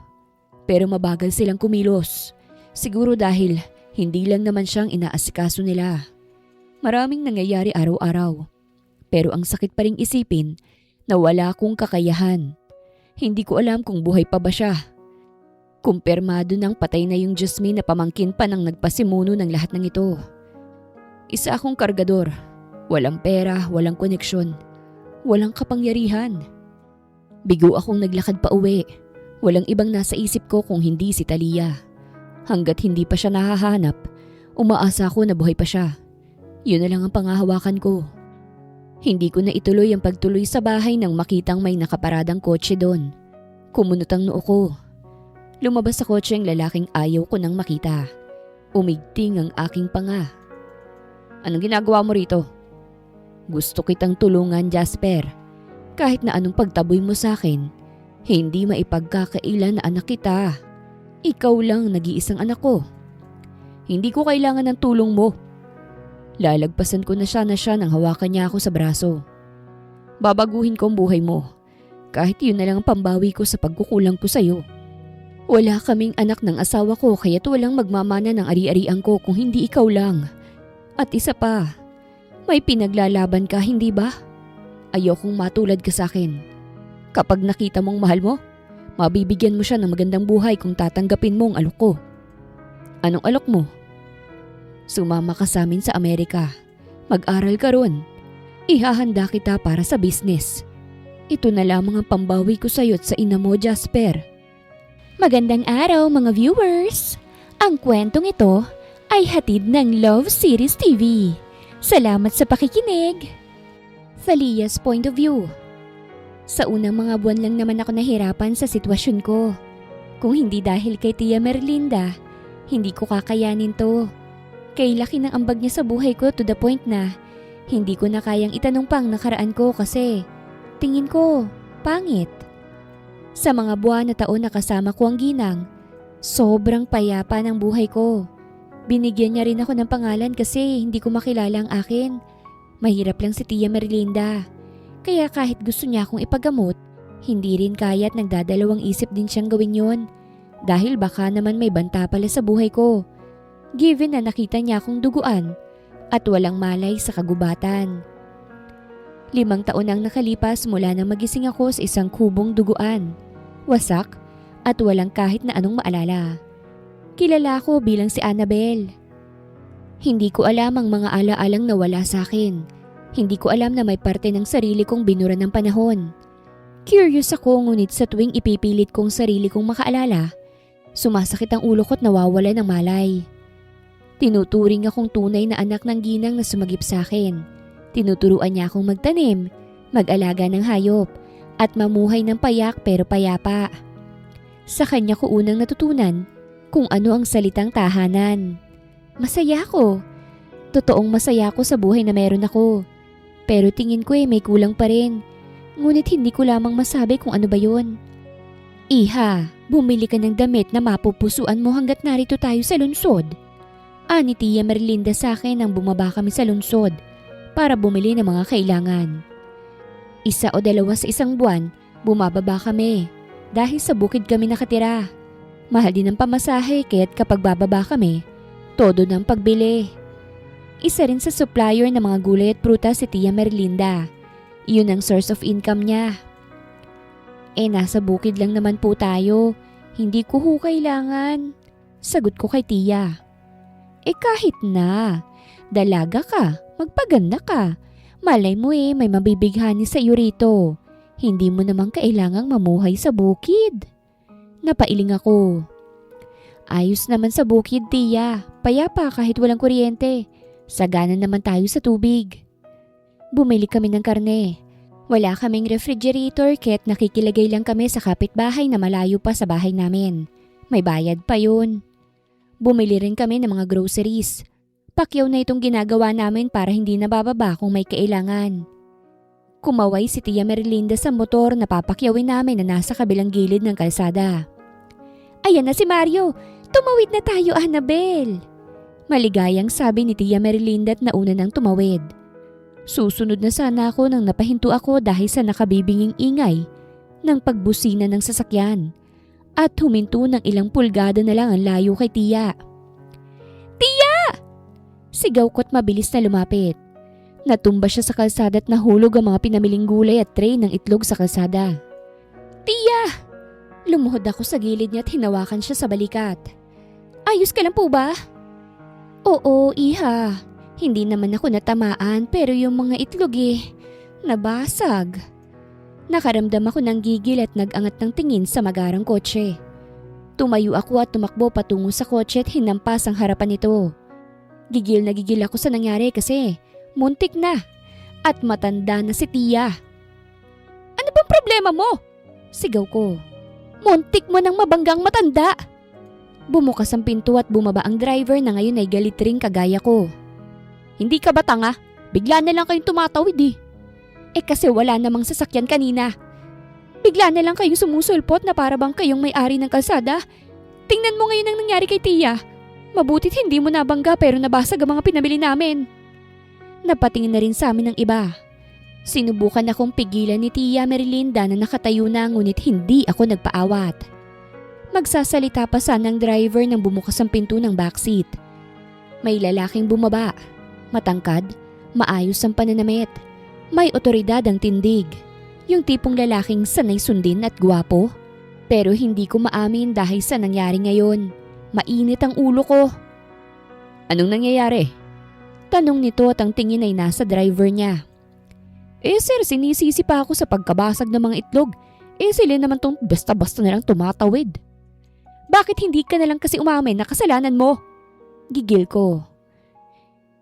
Pero mabagal silang kumilos. Siguro dahil hindi lang naman siyang inaasikaso nila. Maraming nangyayari araw-araw. Pero ang sakit pa ring isipin na wala akong kakayahan. Hindi ko alam kung buhay pa ba siya. Kumpirmado ng patay na yung Jasmine na pamangkin pa ng nagpasimuno ng lahat ng ito. Isa akong kargador. Walang pera, walang koneksyon. Walang kapangyarihan. Bigo akong naglakad pa uwi. Walang ibang nasa isip ko kung hindi si Talia. Hanggat hindi pa siya nahahanap, umaasa ako na buhay pa siya. Yun na lang ang pangahawakan ko. Hindi ko na ituloy ang pagtuloy sa bahay nang makitang may nakaparadang kotse doon. Kumunot ang noo ko. Lumabas sa kotse ang lalaking ayaw ko nang makita. Umigting ang aking panga. Anong ginagawa mo rito? Gusto kitang tulungan, Jasper. Kahit na anong pagtaboy mo sa akin, hindi maipagkakailan na anak kita. Ikaw lang nag-iisang anak ko. Hindi ko kailangan ng tulong mo. Lalagpasan ko na siya nang hawakan niya ako sa braso. Babaguhin ko ang buhay mo. Kahit yun na lang ang pambawi ko sa pagkukulang ko sa'yo. Wala kaming anak ng asawa ko kaya't walang magmamana ng ari-arian ko kung hindi ikaw lang. At isa pa, may pinaglalaban ka, hindi ba? Ayokong matulad ka sa akin. Kapag nakita mong mahal mo, mabibigyan mo siya ng magandang buhay kung tatanggapin mo ang alok ko. Anong alok mo? Sumama ka sa amin sa Amerika. Mag-aral ka ron. Ihahanda kita para sa business. Ito na lamang ang pambawi ko sa'yo at sa ina mo, Jasper. Magandang araw mga viewers! Ang kwentong ito ay hatid ng Love Series TV. Salamat sa pakikinig! Sa Lia's point of view. Sa unang mga buwan lang naman ako nahirapan sa sitwasyon ko. Kung hindi dahil kay Tia Merlinda, hindi ko kakayanin to. Kay laki ng ambag niya sa buhay ko to the point na hindi ko na kayang itanong pang nakaraan ko kasi tingin ko pangit. Sa mga buwan na taon na kasama ko ang ginang, sobrang payapa ng buhay ko. Binigyan niya rin ako ng pangalan kasi hindi ko makilala ang akin. Mahirap lang si Tia Merlinda. Kaya kahit gusto niya akong ipagamot, hindi rin kaya at nagdadalawang isip din siyang gawin yon. Dahil baka naman may banta pala sa buhay ko. Given na nakita niya akong duguan at walang malay sa kagubatan. 5 taon ang nakalipas mula nang magising ako sa isang kubong duguan. Wasak at walang kahit na anong maalala. Kilala ko bilang si Annabel. Hindi ko alam ang mga alaalang nawala sa akin. Hindi ko alam na may parte ng sarili kong binura ng panahon. Curious ako ngunit sa tuwing ipipilit kong sarili kong makaalala, sumasakit ang ulo ko't nawawala ng malay. Tinuturing akong tunay na anak ng ginang na sumagip sa akin. Tinuturuan niya akong magtanim, mag-alaga ng hayop, at mamuhay ng payak pero payapa. Sa kanya ko unang natutunan kung ano ang salitang tahanan. Masaya ako. Totoong masaya ako sa buhay na meron ako. Pero tingin ko may kulang pa rin. Ngunit hindi ko lamang masabi kung ano ba yun. Iha, bumili ka ng damit na mapupusuan mo hanggat narito tayo sa lungsod. Ani Tia Merlinda sa akin nang bumaba kami sa lungsod para bumili ng mga kailangan. 1 o 2 sa isang buwan, bumababa kami dahil sa bukid kami nakatira. Mahal din ang pamasahe kaya't kapag bababa kami, todo ng pagbili. Isa rin sa supplier ng mga gulay at prutas si Tia Merlinda. Iyon ang source of income niya. Nasa bukid lang naman po tayo. Hindi ko kailangan. Sagot ko kay Tia. Kahit na. Dalaga ka, magpaganda ka. Malay mo may mabibighani sa iyo rito. Hindi mo naman kailangang mamuhay sa bukid. Napailing ako. Ayos naman sa bukid, Tia. Payapa kahit walang kuryente. Sagana naman tayo sa tubig. Bumili kami ng karne. Wala kaming refrigerator kaya't nakikilagay lang kami sa kapitbahay na malayo pa sa bahay namin. May bayad pa yun. Bumili rin kami ng mga groceries. Pakyaw na itong ginagawa namin para hindi nabababa kung may kailangan. Kumaway si Tia Merlinda sa motor na papakyawin namin na nasa kabilang gilid ng kalsada. Ayan na si Mario! Tumawid na tayo, Annabel! Maligayang sabi ni Tia Merlinda at nauna nang tumawid. Susunod na sana ako nang napahinto ako dahil sa nakabibinging ingay ng pagbusina ng sasakyan. at huminto ng ilang pulgada na lang ang layo kay Tia. Tia! Sigaw ko't mabilis na lumapit. Natumba siya sa kalsada at nahulog ang mga pinamiling gulay at tray ng itlog sa kalsada. Tia! Lumuhod ako sa gilid niya at hinawakan siya sa balikat. Ayos ka lang po ba? Oo, iha. Hindi naman ako natamaan pero yung mga itlog nabasag. Nakaramdam ako ng gigil at nag-angat ng tingin sa magarang kotse. Tumayo ako at tumakbo patungo sa kotse at hinampas ang harapan nito. Gigil na gigil ako sa nangyari kasi muntik na at matanda na si Tia. Ano bang problema mo? Sigaw ko. Muntik mo nang mabanggang matanda. Bumukas ang pinto at bumaba ang driver na ngayon ay galit ring kagaya ko. Hindi ka ba tanga? Bigla na lang kayong tumatawid kasi wala namang sasakyan kanina. Bigla na lang kayong sumusulpot na para bang kayong may-ari ng kalsada. Tingnan mo ngayon ang nangyari kay Tia. Mabutit hindi mo nabangga pero nabasag ang mga pinabili namin. Napatingin na rin sa amin ng iba. Sinubukan akong pigilan ni Tia Merilinda na nakatayo na ngunit hindi ako nagpaawat. Magsasalita pa sana ang driver nang bumukas ang pinto ng backseat. May lalaking bumaba. Matangkad, maayos ang pananamit. May otoridad ang tindig. Yung tipong lalaking sanay sundin at gwapo. Pero hindi ko maamin dahil sa nangyari ngayon. Mainit ang ulo ko. Anong nangyayari? Tanong nito at ang tingin ay nasa driver niya. Sir, sinisisi pa ako sa pagkabasag ng mga itlog. Sila naman tong basta-basta nalang tumatawid. Bakit hindi ka nalang kasi umamin na kasalanan mo? Gigil ko.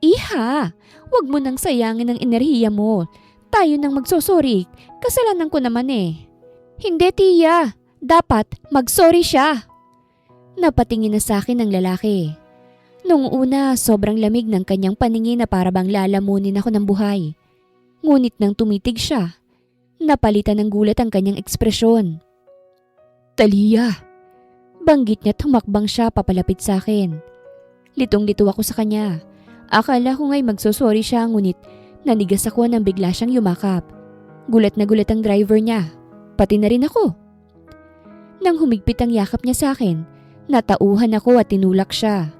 Iha, wag mo nang sayangin ang enerhiya mo. Tayo nang magsosorry. Kasalanan ko naman Hindi, Tia. Dapat magsorry siya. Napatingin na sa akin ang lalaki. Nung una, sobrang lamig ng kanyang paningin na para bang lalamunin ako ng buhay. Ngunit nang tumitig siya, napalitan ng gulat ang kanyang ekspresyon. Talia! Banggit niya tumakbang siya papalapit sa akin. Litong-lito ako sa kanya. Akala ko nga'y magsosorry siya ngunit nanigas ako nang bigla siyang yumakap. Gulat na gulat ang driver niya. Pati na rin ako. Nang humigpit ang yakap niya sa akin, natauhan ako at tinulak siya.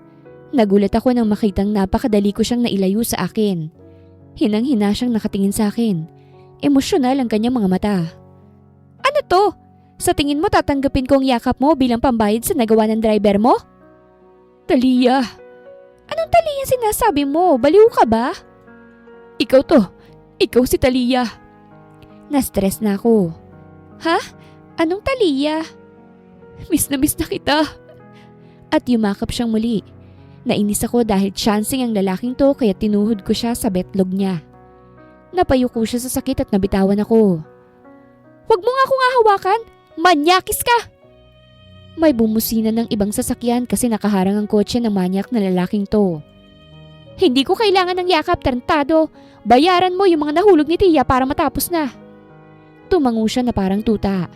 Nagulat ako nang makitang napakadali ko siyang nailayo sa akin. Hinang-hina siyang nakatingin sa akin. Emosyonal ang kanyang mga mata. Ano to? Sa tingin mo tatanggapin ko ang yakap mo bilang pambayad sa nagawa ng driver mo? Talia! Anong Talia sinasabi mo? Baliw ka ba? Ikaw to. Ikaw si Talia. Na-stress na ako. Ha? Anong Talia? Miss na kita. At yumakap siyang muli. Nainis ako dahil chancing ang lalaking to kaya tinuhod ko siya sa betlog niya. Napayuko siya sa sakit at nabitawan ako. Huwag mo nga akong hahawakan! Manyakis ka! May bumusina ng ibang sasakyan kasi nakaharang ang kotse ng manyak na lalaking to. Hindi ko kailangan ng yakap, tarantado. Bayaran mo yung mga nahulog ni Tia para matapos na. Tumango siya na parang tuta.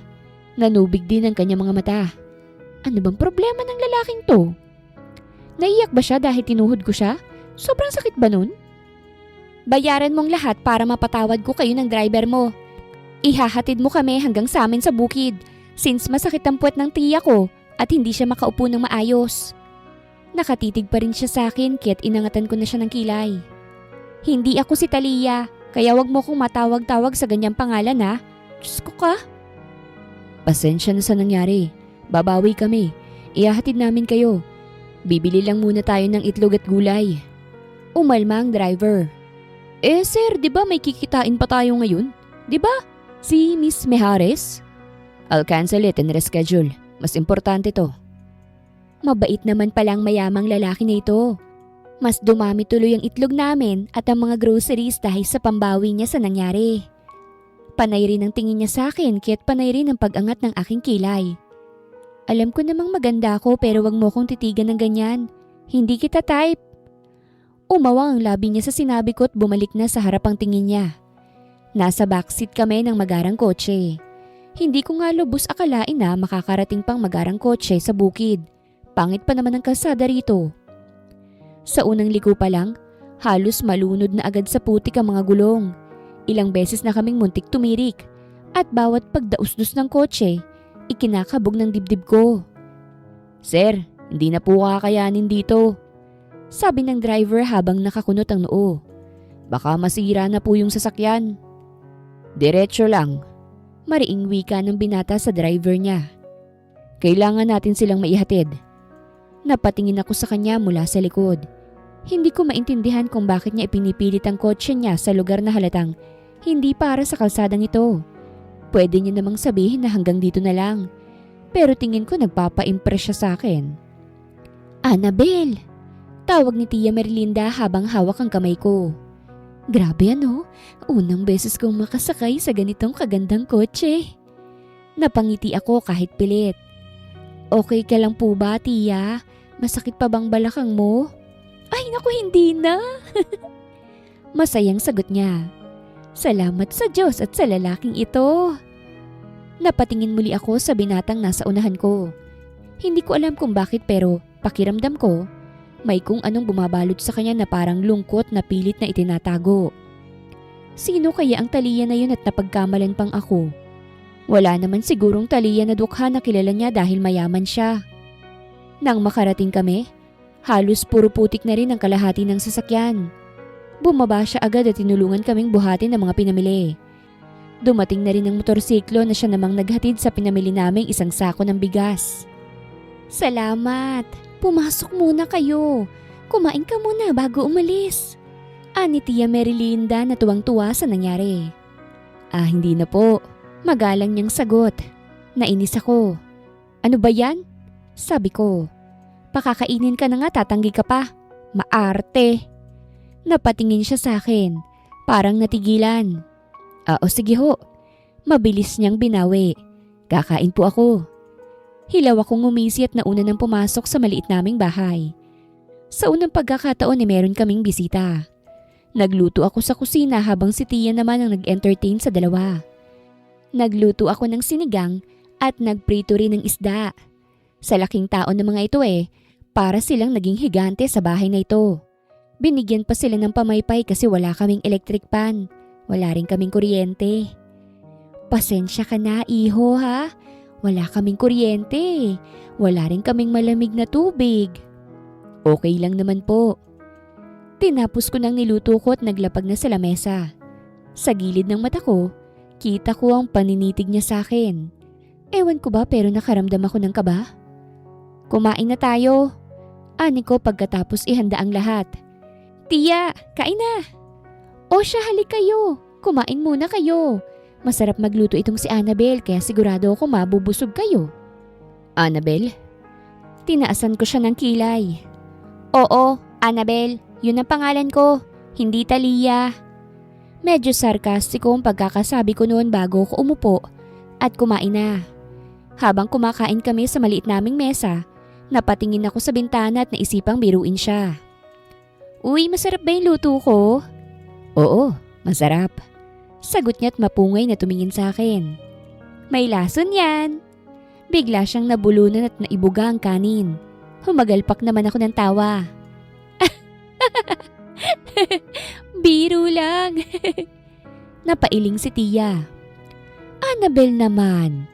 Nanubig din ang kanyang mga mata. Ano bang problema ng lalaking to? Naiyak ba siya dahil tinuhod ko siya? Sobrang sakit ba nun? Bayaran mong lahat para mapatawad ko kayo ng driver mo. Ihahatid mo kami hanggang sa amin sa bukid since masakit ang puwet ng Tia ko at hindi siya makaupo ng maayos. Nakatitig pa rin siya sa akin kaya't inangatan ko na siya ng kilay. Hindi ako si Talia kaya wag mo kong matawag-tawag sa ganyang pangalan ha. Diyos ko ka. Pasensya na sa nangyari. Babawi kami. Ihahatid namin kayo. Bibili lang muna tayo ng itlog at gulay. Umalma ang driver. Sir, di ba may kikitain pa tayo ngayon? Di ba? Si Miss Mejares? I'll cancel it and reschedule. Mas importante to. Mabait naman palang mayamang lalaki na ito. Mas dumami tuloy ang itlog namin at ang mga groceries dahil sa pambawi niya sa nangyari. Panay rin ang tingin niya sa akin kaya't panay rin ang pag-angat ng aking kilay. Alam ko namang maganda ako pero wag mo kong titigan ng ganyan. Hindi kita type. Umawang ang labi niya sa sinabi ko at bumalik na sa harapang tingin niya. Nasa backseat kami ng magarang kotse. Hindi ko nga lubos akalain na makakarating pang magarang kotse sa bukid. Pangit pa naman ang kalsada rito. Sa unang liko pa lang, halos malunod na agad sa putik ang mga gulong. Ilang beses na kaming muntik tumirik. At bawat pagdausdos ng kotse, ikinakabog ng dibdib ko. Sir, hindi na po kakayanin dito, sabi ng driver habang nakakunot ang noo. Baka masira na po yung sasakyan. Diretso lang, mariing wika ng binata sa driver niya. Kailangan natin silang maihatid. Napatingin ako sa kanya mula sa likod. Hindi ko maintindihan kung bakit niya ipinipilit ang kotse niya sa lugar na halatang hindi para sa kalsadang ito. Pwede niya namang sabihin na hanggang dito na lang. Pero tingin ko nagpapa-impress siya sa akin. Annabel! Tawag ni Tia Merlinda habang hawak ang kamay ko. Grabe ano, unang beses kong makasakay sa ganitong kagandang kotse. Napangiti ako kahit pilit. Okay ka lang po ba, Tia? Masakit pa bang balakang mo? Ay naku, hindi na. Masayang sagot niya. Salamat sa Diyos at sa lalaking ito. Napatingin muli ako sa binatang nasa unahan ko. Hindi ko alam kung bakit pero pakiramdam ko, may kung anong bumabalot sa kanya na parang lungkot na pilit na itinatago. Sino kaya ang Talia na yun at napagkamalan pang ako? Wala naman sigurong Talia na dukha na kilala niya dahil mayaman siya. Nang makarating kami, halos puro putik na rin ang kalahati ng sasakyan. Bumaba siya agad at tinulungan kaming buhatin ng mga pinamili. Dumating na rin ang motorsiklo na siya namang naghatid sa pinamili naming isang sako ng bigas. Salamat! Pumasok muna kayo. Kumain ka muna bago umalis. Ani Tia Merlinda na tuwang-tuwa sa nangyari. Hindi na po. Magalang niyang sagot. Nainis ako. Ano ba yan? Sabi ko. Pakakainin ka na nga, tatanggi ka pa. Maarte. Napatingin siya sa akin. Parang natigilan. O sige ho. Mabilis niyang binawi. Kakain po ako. Hilaw akong ngumisi at nauna nang pumasok sa maliit naming bahay. Sa unang pagkakataon meron kaming bisita. Nagluto ako sa kusina habang si Tia naman ang nag-entertain sa dalawa. Nagluto ako ng sinigang at nagprito rin ng isda. Sa laking taon ng mga ito para silang naging higante sa bahay na ito. Binigyan pa sila ng pamaypay kasi wala kaming electric pan. Wala rin kaming kuryente. Pasensya ka na, iho ha. Wala kaming kuryente. Wala rin kaming malamig na tubig. Okay lang naman po. Tinapos ko nang niluto ko at naglapag na sa lamesa. Sa gilid ng mata ko, kita ko ang paninitig niya sa akin. Ewan ko ba pero nakaramdam ako ng kaba. Kumain na tayo. Ani ko pagkatapos ihanda ang lahat. Tia, kain na. O siya, halik kayo. Kumain muna kayo. Masarap magluto itong si Annabel kaya sigurado ako mabubusog kayo. Annabel? Tinaasan ko siya ng kilay. Oo, Annabel. Yun ang pangalan ko. Hindi Talia. Medyo sarkastiko ang pagkakasabi ko noon bago ko umupo at kumain na. Habang kumakain kami sa maliit naming mesa, napatingin ako sa bintana at naisipang biruin siya. Uy, masarap ba yung luto ko? Oo, masarap. Sagot niya at mapungay na tumingin sa akin. May lason yan. Bigla siyang nabulunan at naibuga ang kanin. Humagalpak naman ako ng tawa. Biro lang. Napailing si Tia. Annabel naman.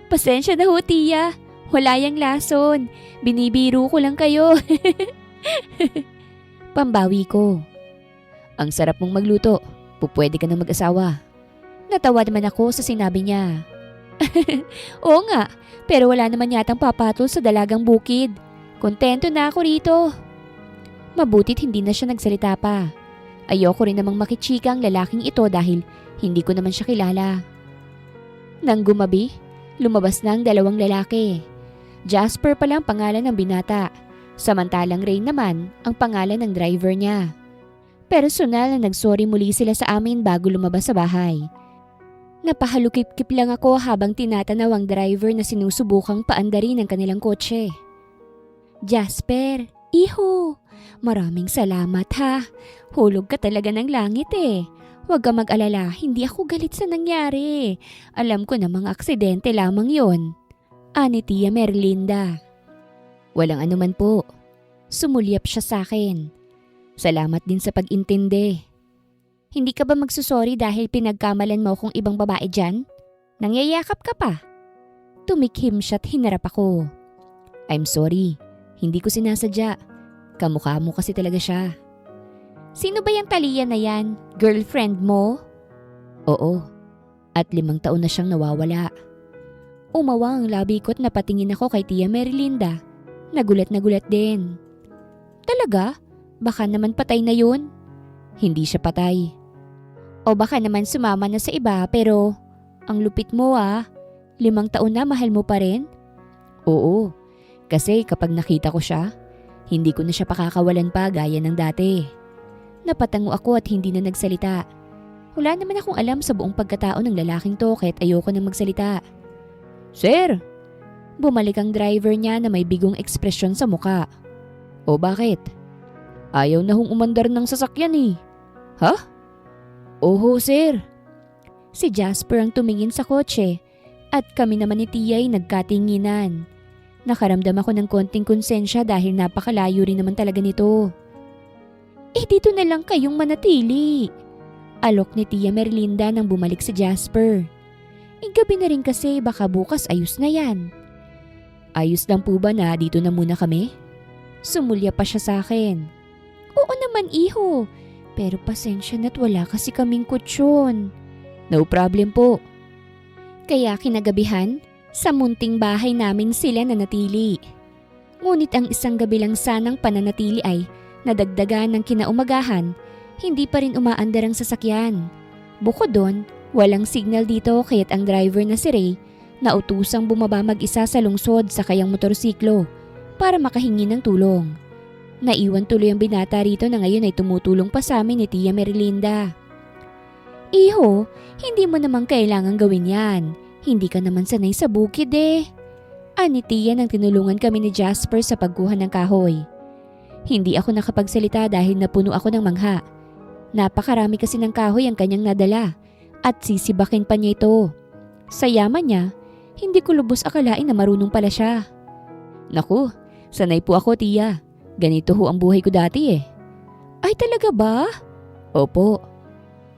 Pasensya na ho, Tia. Wala yang lason. Binibiro ko lang kayo. Pambawi ko. Ang sarap mong magluto. Pupwede ka na mag-asawa. Natawa naman ako sa sinabi niya. Oo nga, pero wala naman yatang papatol sa dalagang bukid. Kontento na ako rito. Mabutit hindi na siya nagsalita pa. Ayoko rin namang makichika ang lalaking ito dahil hindi ko naman siya kilala. Nang gumabi, lumabas na ang dalawang lalaki. Jasper pala ang pangalan ng binata, samantalang Ray naman ang pangalan ng driver niya. Personal na nagsorry muli sila sa amin bago lumabas sa bahay. Napahalukip-kip lang ako habang tinatanaw ang driver na sinusubukang paandarin ang kanilang kotse. Jasper, iho, maraming salamat ha. Hulog ka talaga ng langit Huwag ka mag-alala, hindi ako galit sa nangyari. Alam ko na mga aksidente lamang yon. Ani Tia Merlinda. Walang anuman po. Sumulyap siya sa akin. Salamat din sa pag-intindi. Hindi ka ba magsusorry dahil pinagkamalan mo kung ibang babae dyan? Nangyayakap ka pa. Tumikhim siya't hinarap ako. I'm sorry, hindi ko sinasadya. Kamukha mo kasi talaga siya. Sino ba yung Talia na yan? Girlfriend mo? Oo, at 5 taon na siyang nawawala. Umawa ang labi ko't napatingin ako kay Tia Merlinda. Nagulat din. Talaga? Baka naman patay na yun? Hindi siya patay. O baka naman sumama na sa iba pero ang lupit mo 5 taon na mahal mo pa rin? Oo, kasi kapag nakita ko siya, hindi ko na siya pakakawalan pa gaya ng dati. Napatango ako at hindi na nagsalita. Wala naman akong alam sa buong pagkatao ng lalaking to kaya't ayoko nang magsalita. Sir! Bumalik ang driver niya na may bigong ekspresyon sa muka. O bakit? Ayaw na hong umandar ng sasakyan eh. Ha? Oho sir. Si Jasper ang tumingin sa kotse at kami naman ni Tia ay nagkatinginan. Nakaramdam ako ng konting konsensya dahil napakalayo rin naman talaga nito. Dito na lang kayong manatili. Alok ni Tia Merlinda nang bumalik si Jasper. Gabi na rin kasi baka bukas ayos na yan. Ayos lang po ba na dito na muna kami? Sumulya pa siya sa akin. Oo naman iho, pero pasensya na't wala kasi kaming kutsyon. No problem po. Kaya kinagabihan, sa munting bahay namin sila nanatili. Ngunit ang isang gabi lang sanang pananatili ay nadagdagan ng kinaumagahan, hindi pa rin umaandar ang sasakyan. Bukod doon, walang signal dito kaya't ang driver na si Ray nautusang bumaba mag-isa sa lungsod sa kayang motorsiklo para makahingi ng tulong. Naiwan tuloy ang binata rito na ngayon ay tumutulong pa sa amin ni Tia Merlinda. Iho, hindi mo naman kailangan gawin yan. Hindi ka naman sanay sa bukid eh. Ani Tia nang tinulungan kami ni Jasper sa pagkuha ng kahoy. Hindi ako nakapagsalita dahil napuno ako ng mangha. Napakarami kasi ng kahoy ang kanyang nadala at sisibakin pa niya ito. Sa yaman niya, hindi ko lubos akalain na marunong pala siya. Naku, sanay po ako Tia. Ganito ho ang buhay ko dati eh. Ay talaga ba? Opo.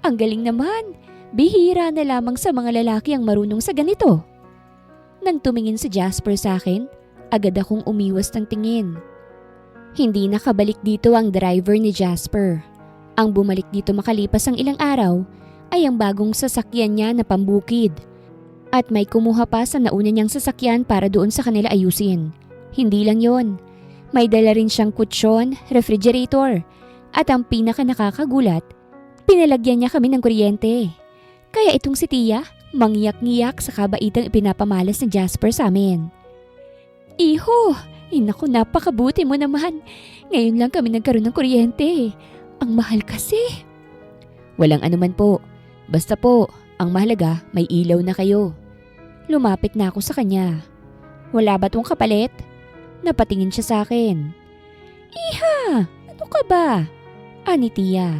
Ang galing naman. Bihira na lamang sa mga lalaki ang marunong sa ganito. Nang tumingin si Jasper sa akin, agad akong umiwas ng tingin. Hindi nakabalik dito ang driver ni Jasper. Ang bumalik dito makalipas ang ilang araw ay ang bagong sasakyan niya na pambukid. At may kumuha pa sa nauna niyang sasakyan para doon sa kanila ayusin. Hindi lang yon. May dala rin siyang kutsyon, refrigerator, at ang pinaka nakakagulat, pinalagyan niya kami ng kuryente. Kaya itong si Tia, mangyak-ngiyak sa kabaitang ipinapamalas ni Jasper sa amin. Iho, naku napakabuti mo naman. Ngayon lang kami nagkaroon ng kuryente. Ang mahal kasi. Walang anuman po. Basta po, ang mahalaga may ilaw na kayo. Lumapit na ako sa kanya. Wala ba tong kapalit? Napatingin siya sa akin. Iha, ano ka ba? Ani Tia.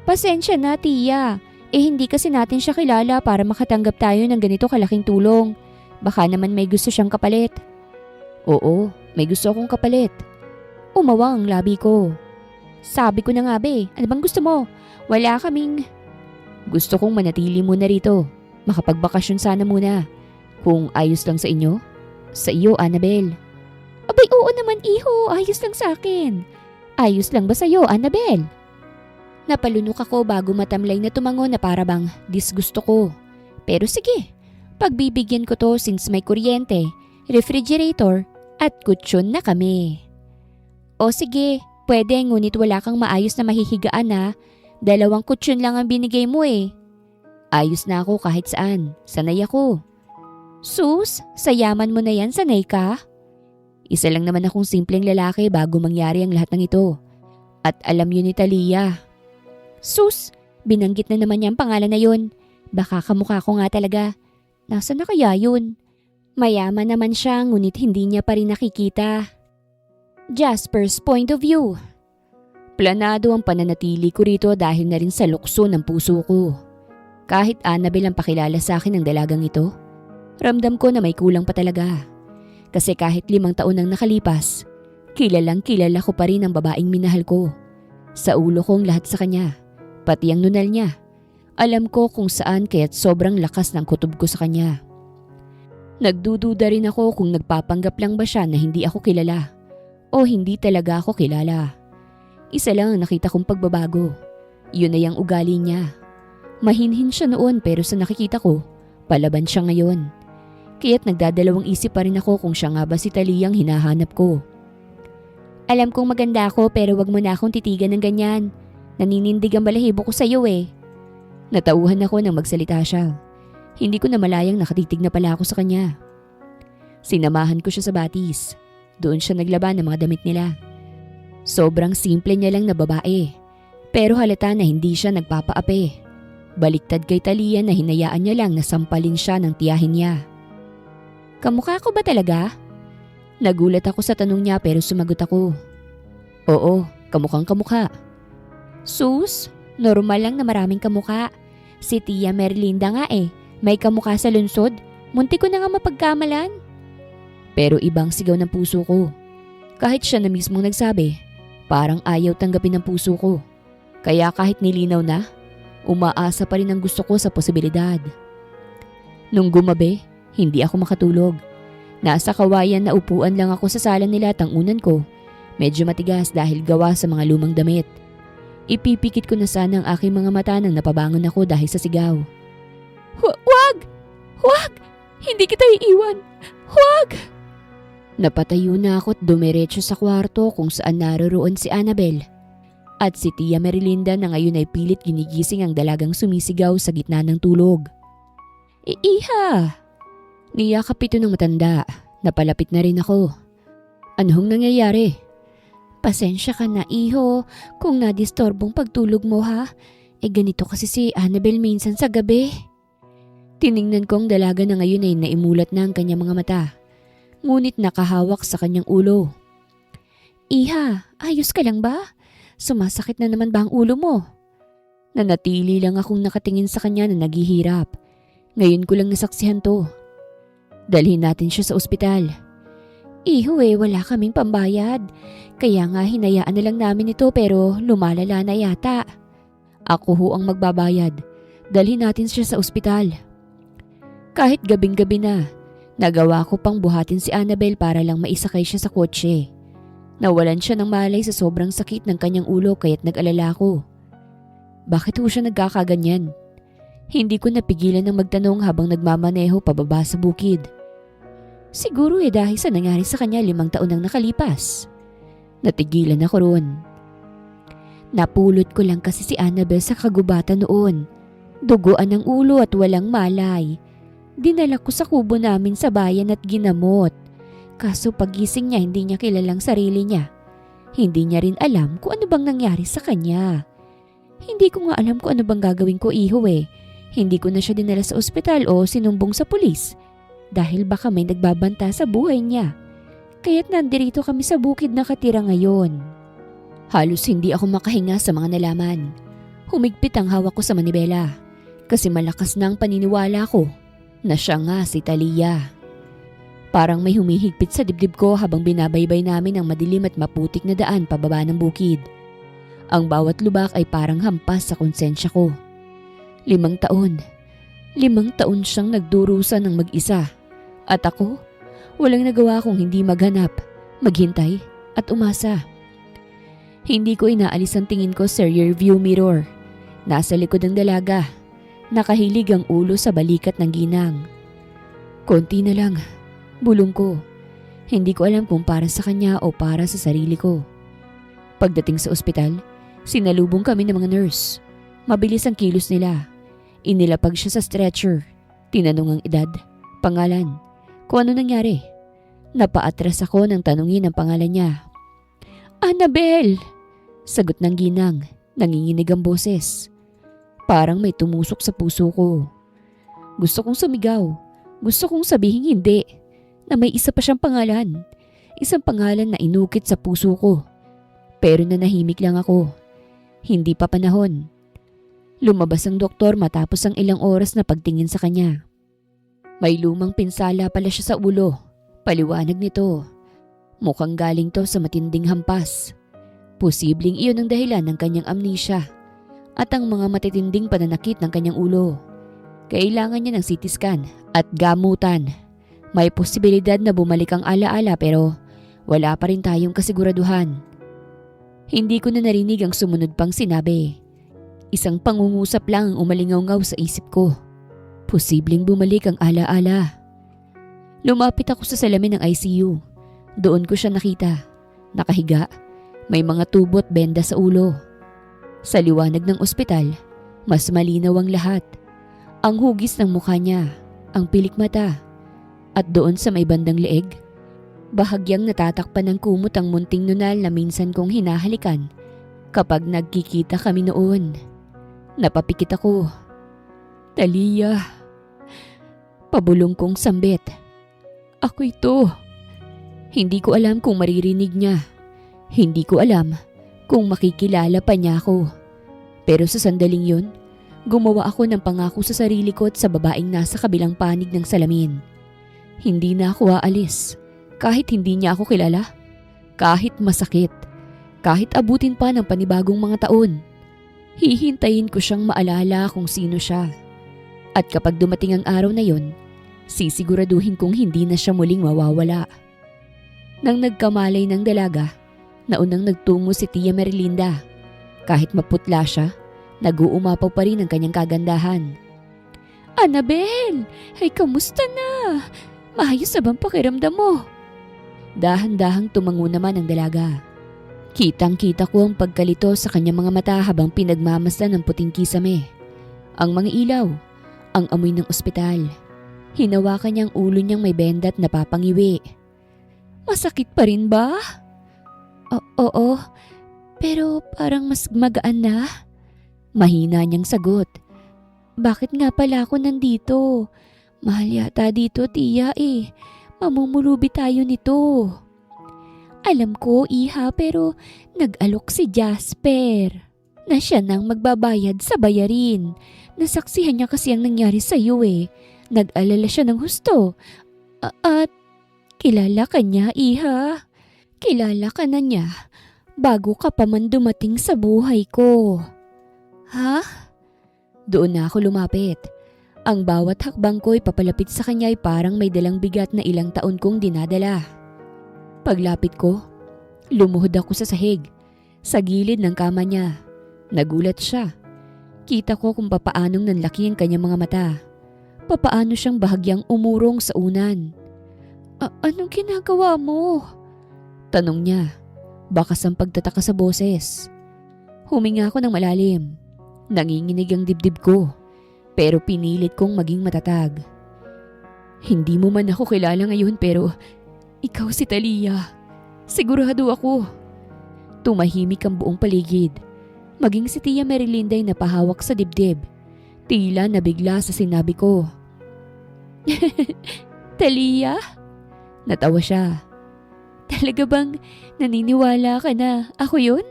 Pasensya na Tia. Hindi kasi natin siya kilala para makatanggap tayo ng ganito kalaking tulong. Baka naman may gusto siyang kapalit. Oo, may gusto akong kapalit. Umawa ang labi ko. Sabi ko na nga be, ano bang gusto mo? Wala kaming... Gusto kong manatili muna rito. Makapagbakasyon sana muna. Kung ayos lang sa inyo. Sa iyo, Annabel. Abay oo naman iho, ayos lang sa akin. Ayos lang ba sa'yo, Annabel? Napalunok ako bago matamlay na tumango na para bang disgusto ko. Pero sige, pagbibigyan ko to since may kuryente, refrigerator at kutsyon na kami. O sige, pwede ngunit wala kang maayos na mahihigaan na. 2 kutsyon lang ang binigay mo eh. Ayos na ako kahit saan, sanay ako. Sus, sa yaman mo na yan sanay ka? Isa lang naman akong simpleng lalaki bago mangyari ang lahat ng ito. At alam yun ni Talia. Sus, binanggit na naman niya ang pangalan na yun. Baka kamukha ko nga talaga. Nasaan na kaya yun? Mayaman naman siya ngunit hindi niya pa rin nakikita. Jasper's point of view. Planado ang pananatili ko rito dahil na rin sa lukso ng puso ko. Kahit Annabel ang pakilala sa akin ng dalagang ito, ramdam ko na may kulang pa talaga. Kasi kahit 5 taon nang nakalipas, kilalang kilala ko pa rin ang babaeng minahal ko. Sa ulo kong lahat sa kanya. Pati ang nunal niya. Alam ko kung saan kaya't sobrang lakas ng kutob ko sa kanya. Nagdududa rin ako kung nagpapanggap lang ba siya na hindi ako kilala o hindi talaga ako kilala. Isa lang ang nakita kong pagbabago. Yun ay ang ugali niya. Mahinhin siya noon pero sa nakikita ko, palaban siya ngayon. Kaya't nagdadalawang isip pa rin ako kung siya nga ba si Taliyang hinahanap ko. Alam kong maganda ako pero wag mo na akong titigan ng ganyan. Naninindig ang balahibo ko sa'yo eh. Natauhan ako nang magsalita siya. Hindi ko na malayang nakatitig na pala ako sa kanya. Sinamahan ko siya sa batis. Doon siya naglaba ng mga damit nila. Sobrang simple niya lang na babae. Pero halata na hindi siya nagpapaapi. Baliktad kay Talia na hinayaan niya lang na sampalin siya ng tiyahin niya. Kamukha ko ba talaga? Nagulat ako sa tanong niya pero sumagot ako. Oo, kamukhang kamukha. Sus, normal lang na maraming kamukha. Si Tia Merlinda nga eh. May kamukha sa lungsod, munti ko na nga mapagkamalan. Pero ibang sigaw ng puso ko. Kahit siya na mismong nagsabi, parang ayaw tanggapin ng puso ko. Kaya kahit nilinaw na, umaasa pa rin ang gusto ko sa posibilidad. Nung gumabi, hindi ako makatulog. Nasa kawayan na upuan lang ako sa sala nila at ang unan ko, medyo matigas dahil gawa sa mga lumang damit. Ipipikit ko na sana ang aking mga mata nang napabangon ako dahil sa sigaw. Wag! Wag! Hindi kita iiwan! Wag! Napatayo na ako at dumiretso sa kwarto kung saan naroroon si Annabel. At si Tia Merlinda na ngayon ay pilit ginigising ang dalagang sumisigaw sa gitna ng tulog. Iha! Niyakap ito ng matanda. Napalapit na rin ako. Anong nangyayari? Pasensya ka na iho kung nadistorbong pagtulog mo ha. Ganito kasi si Annabel minsan sa gabi. Tiningnan ko ang dalaga na ngayon ay naimulat na ang kanyang mga mata. Ngunit nakahawak sa kanyang ulo. Iha, ayos ka lang ba? Sumasakit na naman ba ang ulo mo? Nanatili lang akong nakatingin sa kanya na naghihirap. Ngayon ko lang nasaksihan to. Dalhin natin siya sa ospital. Iho wala kaming pambayad. Kaya nga hinayaan na lang namin ito pero lumalala na yata. Ako ho ang magbabayad. Dalhin natin siya sa ospital. Kahit gabing-gabi na, nagawa ko pang buhatin si Annabel para lang maisakay siya sa kotse. Nawalan siya ng malay sa sobrang sakit ng kanyang ulo kaya't nag-alala ko. Bakit ho siya nagkakaganyan? Hindi ko napigilan ng magtanong habang nagmamaneho pababa sa bukid. Siguro dahil sa nangyari sa kanya 5 taon nang nakalipas. Natigilan ako roon. Napulot ko lang kasi si Annabel sa kagubatan noon. Duguan ng ulo at walang malay. Dinala ko sa kubo namin sa bayan at ginamot. Kaso pagising niya hindi niya kilalang sarili niya. Hindi niya rin alam kung ano bang nangyari sa kanya. Hindi ko nga alam kung ano bang gagawin ko iho Hindi ko na siya dinala sa ospital o sinumbong sa pulis. Dahil baka may nagbabanta sa buhay niya. Kaya't nandirito kami sa bukid nakatira ngayon. Halos hindi ako makahinga sa mga nalaman. Humigpit ang hawak ko sa manibela. Kasi malakas na ang paniniwala ko na siya nga si Talia. Parang may humihigpit sa dibdib ko habang binabaybay namin ang madilim at maputik na daan pababa ng bukid. Ang bawat lubak ay parang hampas sa konsensya ko. 5 taon. 5 taon siyang nagdurusa ng mag-isa. At ako, walang nagawa kung hindi maghanap, maghintay at umasa. Hindi ko inaalis ang tingin ko sa rearview mirror. Nasa likod ng dalaga. Nakahilig ang ulo sa balikat ng ginang. Konti na lang, bulong ko. Hindi ko alam kung para sa kanya o para sa sarili ko. Pagdating sa ospital, sinalubong kami ng mga nurse. Mabilis ang kilos nila. Inilapag siya sa stretcher. Tinanong ang edad, pangalan, kung ano nangyari. Napaatras ako nang tanungin ang pangalan niya. Annabel! Sagot ng ginang, nanginginig ang boses. Parang may tumusok sa puso ko. Gusto kong sumigaw. Gusto kong sabihin hindi. Na may isa pa siyang pangalan. Isang pangalan na inukit sa puso ko. Pero nanahimik lang ako. Hindi pa panahon. Lumabas ang doktor matapos ang ilang oras na pagtingin sa kanya. May lumang pinsala pala siya sa ulo. Paliwanag nito. Mukhang galing to sa matinding hampas. Posibleng iyon ang dahilan ng kanyang amnesia at ang mga matitinding pananakit ng kanyang ulo. Kailangan niya ng CT scan at gamutan. May posibilidad na bumalik ang alaala pero wala pa rin tayong kasiguraduhan. Hindi ko na narinig ang sumunod pang sinabi. Isang pangungusap lang ang umalingaw-ngaw sa isip ko. Posibleng bumalik ang alaala. Lumapit ako sa salamin ng ICU. Doon ko siya nakita. Nakahiga. May mga tubo at benda sa ulo. Sa liwanag ng ospital, mas malinaw ang lahat. Ang hugis ng mukha niya, ang pilik mata, at doon sa may bandang leeg, bahagyang natatakpan ng kumot ang munting nunal na minsan kong hinahalikan kapag nagkikita kami noon. Napapikit ako. Talia. Pabulong kong sambit. Ako ito. Hindi ko alam kung maririnig niya. Hindi ko alam kung makikilala pa niya ako. Pero sa sandaling yun, gumawa ako ng pangako sa sarili ko at sa babaeng nasa kabilang panig ng salamin. Hindi na ako aalis. Kahit hindi niya ako kilala. Kahit masakit. Kahit abutin pa ng panibagong mga taon. Hihintayin ko siyang maalala kung sino siya. At kapag dumating ang araw na yon, sisiguraduhin kong hindi na siya muling mawawala. Nang nagkamalay ng dalaga, naunang nagtungo si Tia Merlinda. Kahit maputla siya, nag-uumapaw pa rin ang kanyang kagandahan. Annabel! Ay, kamusta na? Maayos na bang pakiramdam mo? Dahan-dahang tumango naman ang dalaga. Kitang-kita ko ang pagkalito sa kanyang mga mata habang pinagmamasdan ng puting kisame. Ang mga ilaw, ang amoy ng ospital. Hinawakan niyang ulo niyang may benda at napapangiwi. Masakit pa rin ba? Oo, pero parang mas magaan na. Mahina niyang sagot. Bakit nga pala ako nandito? Mahal yata dito, Tia eh. Mamumulubi tayo nito. Alam ko, Iha, pero nag-alok si Jasper na siya nang magbabayad sa bayarin. Nasaksihan niya kasi ang nangyari sa iyo eh. Nag-alala siya ng husto. At kilala ka niya, Iha. Kilala ka na niya bago ka pa man dumating sa buhay ko. Ha? Doon na ako lumapit. Ang bawat hakbang ko'y papalapit sa kanya ay parang may dalang bigat na ilang taon kong dinadala. Paglapit ko, lumuhod ako sa sahig, sa gilid ng kama niya. Nagulat siya. Kita ko kung papaanong nanlaki ang kanyang mga mata. Papaano siyang bahagyang umurong sa unan. Anong ginagawa mo? Tanong niya, bakas ang pagtataka sa boses. Huminga ako ng malalim. Nanginginig ang dibdib ko. Pero pinilit kong maging matatag. Hindi mo man ako kilala ngayon pero ikaw si Talia. Sigurado ako. Tumahimik ang buong paligid. Maging si Tia Merlinda ay napahawak sa dibdib. Tila nabigla sa sinabi ko. Talia? Natawa siya. Talaga bang naniniwala ka na ako yun?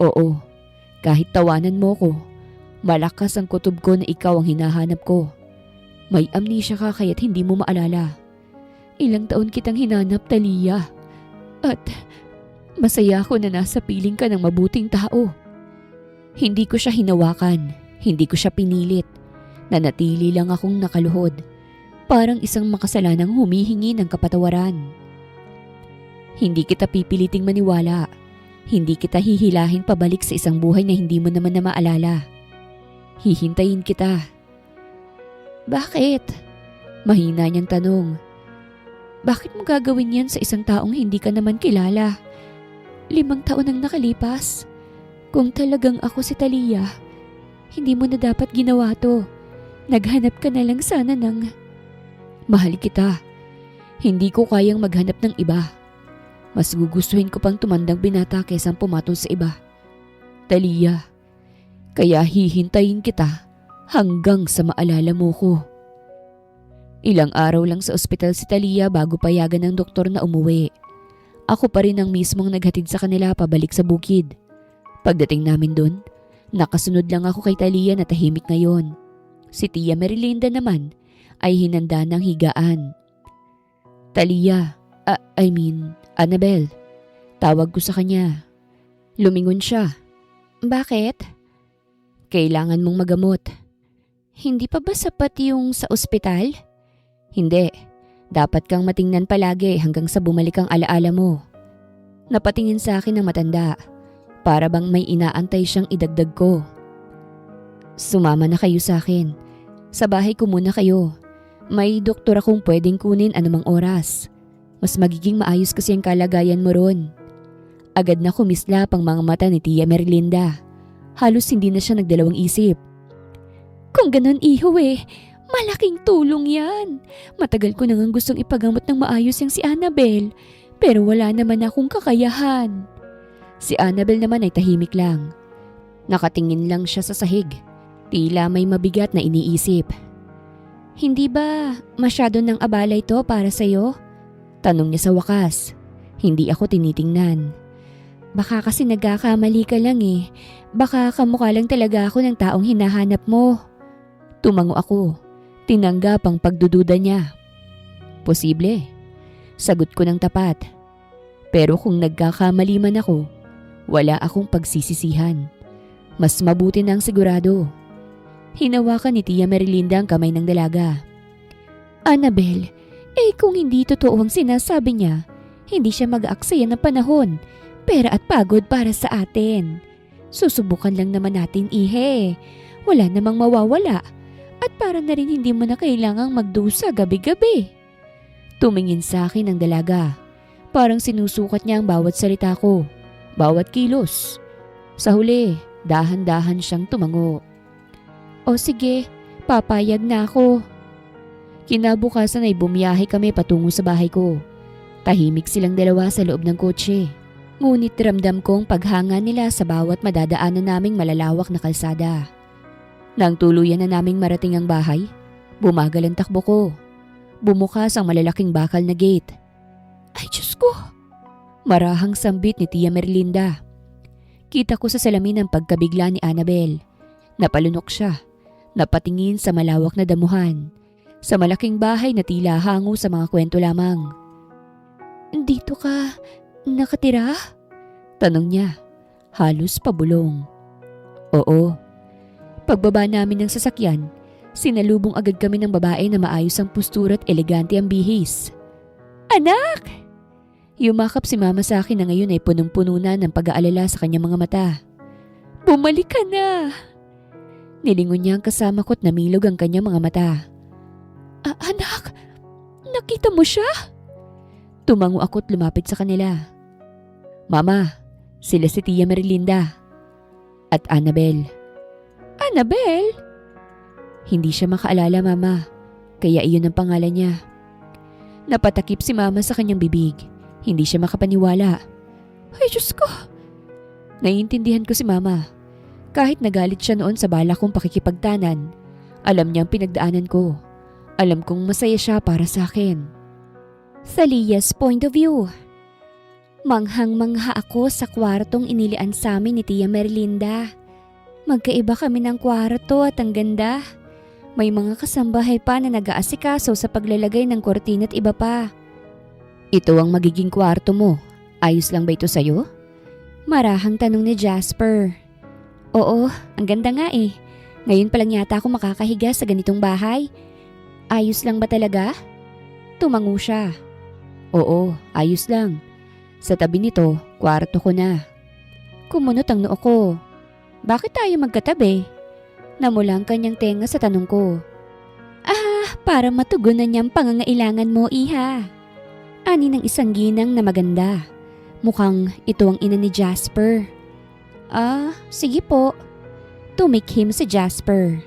Oo. Kahit tawanan mo ko. Malakas ang kutob ko na ikaw ang hinahanap ko. May amnesia ka kaya't hindi mo maalala. Ilang taon kitang hinanap, Talia. At masaya ako na nasa piling ka ng mabuting tao. Hindi ko siya hinawakan. Hindi ko siya pinilit. Nanatili lang akong nakaluhod. Parang isang makasalanang humihingi ng kapatawaran. Hindi kita pipiliting maniwala. Hindi kita hihilahin pabalik sa isang buhay na hindi mo naman na maalala. Hihintayin kita. Bakit? Mahina niyang tanong. Bakit mo gagawin yan sa isang taong hindi ka naman kilala? 5 taon ang nakalipas. Kung talagang ako si Talia, hindi mo na dapat ginawa to. Naghanap ka na lang sana ng... Mahal kita. Hindi ko kayang maghanap ng iba. Mas gugustuhin ko pang tumandang binata kaysa pumatol sa iba. Talia. Kaya hihintayin kita hanggang sa maalala mo ko. Ilang araw lang sa ospital si Talia bago payagan ng doktor na umuwi. Ako pa rin ang mismong naghatid sa kanila pabalik sa bukid. Pagdating namin doon, nakasunod lang ako kay Talia na tahimik ngayon. Si Tia Merlinda naman ay hinanda ng higaan. Talia, Annabel, tawag ko sa kanya. Lumingon siya. Bakit? Kailangan mong magamot. Hindi pa ba sapat yung sa ospital? Hindi. Dapat kang matingnan palagi hanggang sa bumalik ang alaala mo. Napatingin sa akin ng matanda. Para bang may inaantay siyang idagdag ko. Sumama na kayo sa akin. Sa bahay ko muna kayo. May doktor akong pwedeng kunin anumang oras. Mas magiging maayos kasi ang kalagayan mo ron. Agad na kumislap ang mga mata ni Tia Merlinda. Halos hindi na siya nagdalawang isip. Kung ganun iho malaking tulong yan. Matagal ko nang gustong ipagamot ng maayos yung si Annabel. Pero wala naman akong kakayahan. Si Annabel naman ay tahimik lang. Nakatingin lang siya sa sahig. Tila may mabigat na iniisip. Hindi ba masyado ng abala ito para sa'yo? Tanong niya sa wakas. Hindi ako tinitingnan. Baka kasi nagkakamali ka lang Baka kamukha lang talaga ako ng taong hinahanap mo. Tumango ako. Tinanggap ang pagdududa niya. Posible. Sagot ko ng tapat. Pero kung nagkakamali man ako, wala akong pagsisisihan. Mas mabuti na ang sigurado. Hinawakan ni Tia Merlinda ang kamay ng dalaga. Annabel, kung hindi totoo ang sinasabi niya, hindi siya mag-aaksaya ng panahon, pera at pagod para sa atin. Susubukan lang naman natin Wala namang mawawala. At para na rin hindi mo na kailangang magdusa gabi-gabi. Tumingin sa akin ang dalaga. Parang sinusukat niya ang bawat salita ko, bawat kilos. Sa huli, dahan-dahan siyang tumango. O sige, papayag na ako. Kinabukasan ay bumiyahe kami patungo sa bahay ko. Tahimik silang dalawa sa loob ng kotse. Ngunit ramdam kong paghanga nila sa bawat madadaanan naming malalawak na kalsada. Nang tuluyan na naming marating ang bahay, bumagal ang takbo ko. Bumukas ang malalaking bakal na gate. Ay Diyos ko! Marahang sambit ni Tia Merlinda. Kita ko sa salamin ang pagkabigla ni Annabel. Napalunok siya. Napatingin sa malawak na damuhan. Sa malaking bahay na tila hango sa mga kwento lamang. Dito ka nakatira? Tanong niya. Halos pabulong. Oo. Pagbaba namin ng sasakyan, sinalubong agad kami ng babae na maayos ang postura at elegante ang bihis. Anak! Yumakap si Mama sa akin na ngayon ay punong-puno na ng pag-aalala sa kanyang mga mata. Bumalik ka na! Nilingon niya ang kasama ko't namilog ang kanyang mga mata. Anak! Nakita mo siya? Tumango ako't lumapit sa kanila. Mama, sila si Tia Merlinda at Annabel. Annabel? Hindi siya makaalala, Mama. Kaya iyon ang pangalan niya. Napatakip si Mama sa kanyang bibig. Hindi siya makapaniwala. Ay Diyos ko! Naiintindihan ko si Mama. Kahit nagalit siya noon sa bala kong pakikipagtanan, alam niyang pinagdaanan ko. Alam kong masaya siya para sa akin. Sa Lia's point of view. Manghang-mangha ako sa kwartong inilian sa amin ni Tia Merlinda. Magkaiba kami ng kwarto at ang ganda. May mga kasambahay pa na nag-aasikaso sa paglalagay ng kortina at iba pa. Ito ang magiging kwarto mo. Ayos lang ba ito sa'yo? Marahang tanong ni Jasper. Oo, ang ganda nga Ngayon pa lang yata ako makakahiga sa ganitong bahay. Ayos lang ba talaga? Tumango siya. Oo, ayos lang. Sa tabi nito, kwarto ko na. Kumunot ang noo ko. Bakit tayo magkatabi? Namula ang kanyang tenga sa tanong ko. Para matugunan niyang pangangailangan mo, iha. Ani ng isang ginang na maganda. Mukhang ito ang ina ni Jasper. Sige po. Tumikhim si Jasper.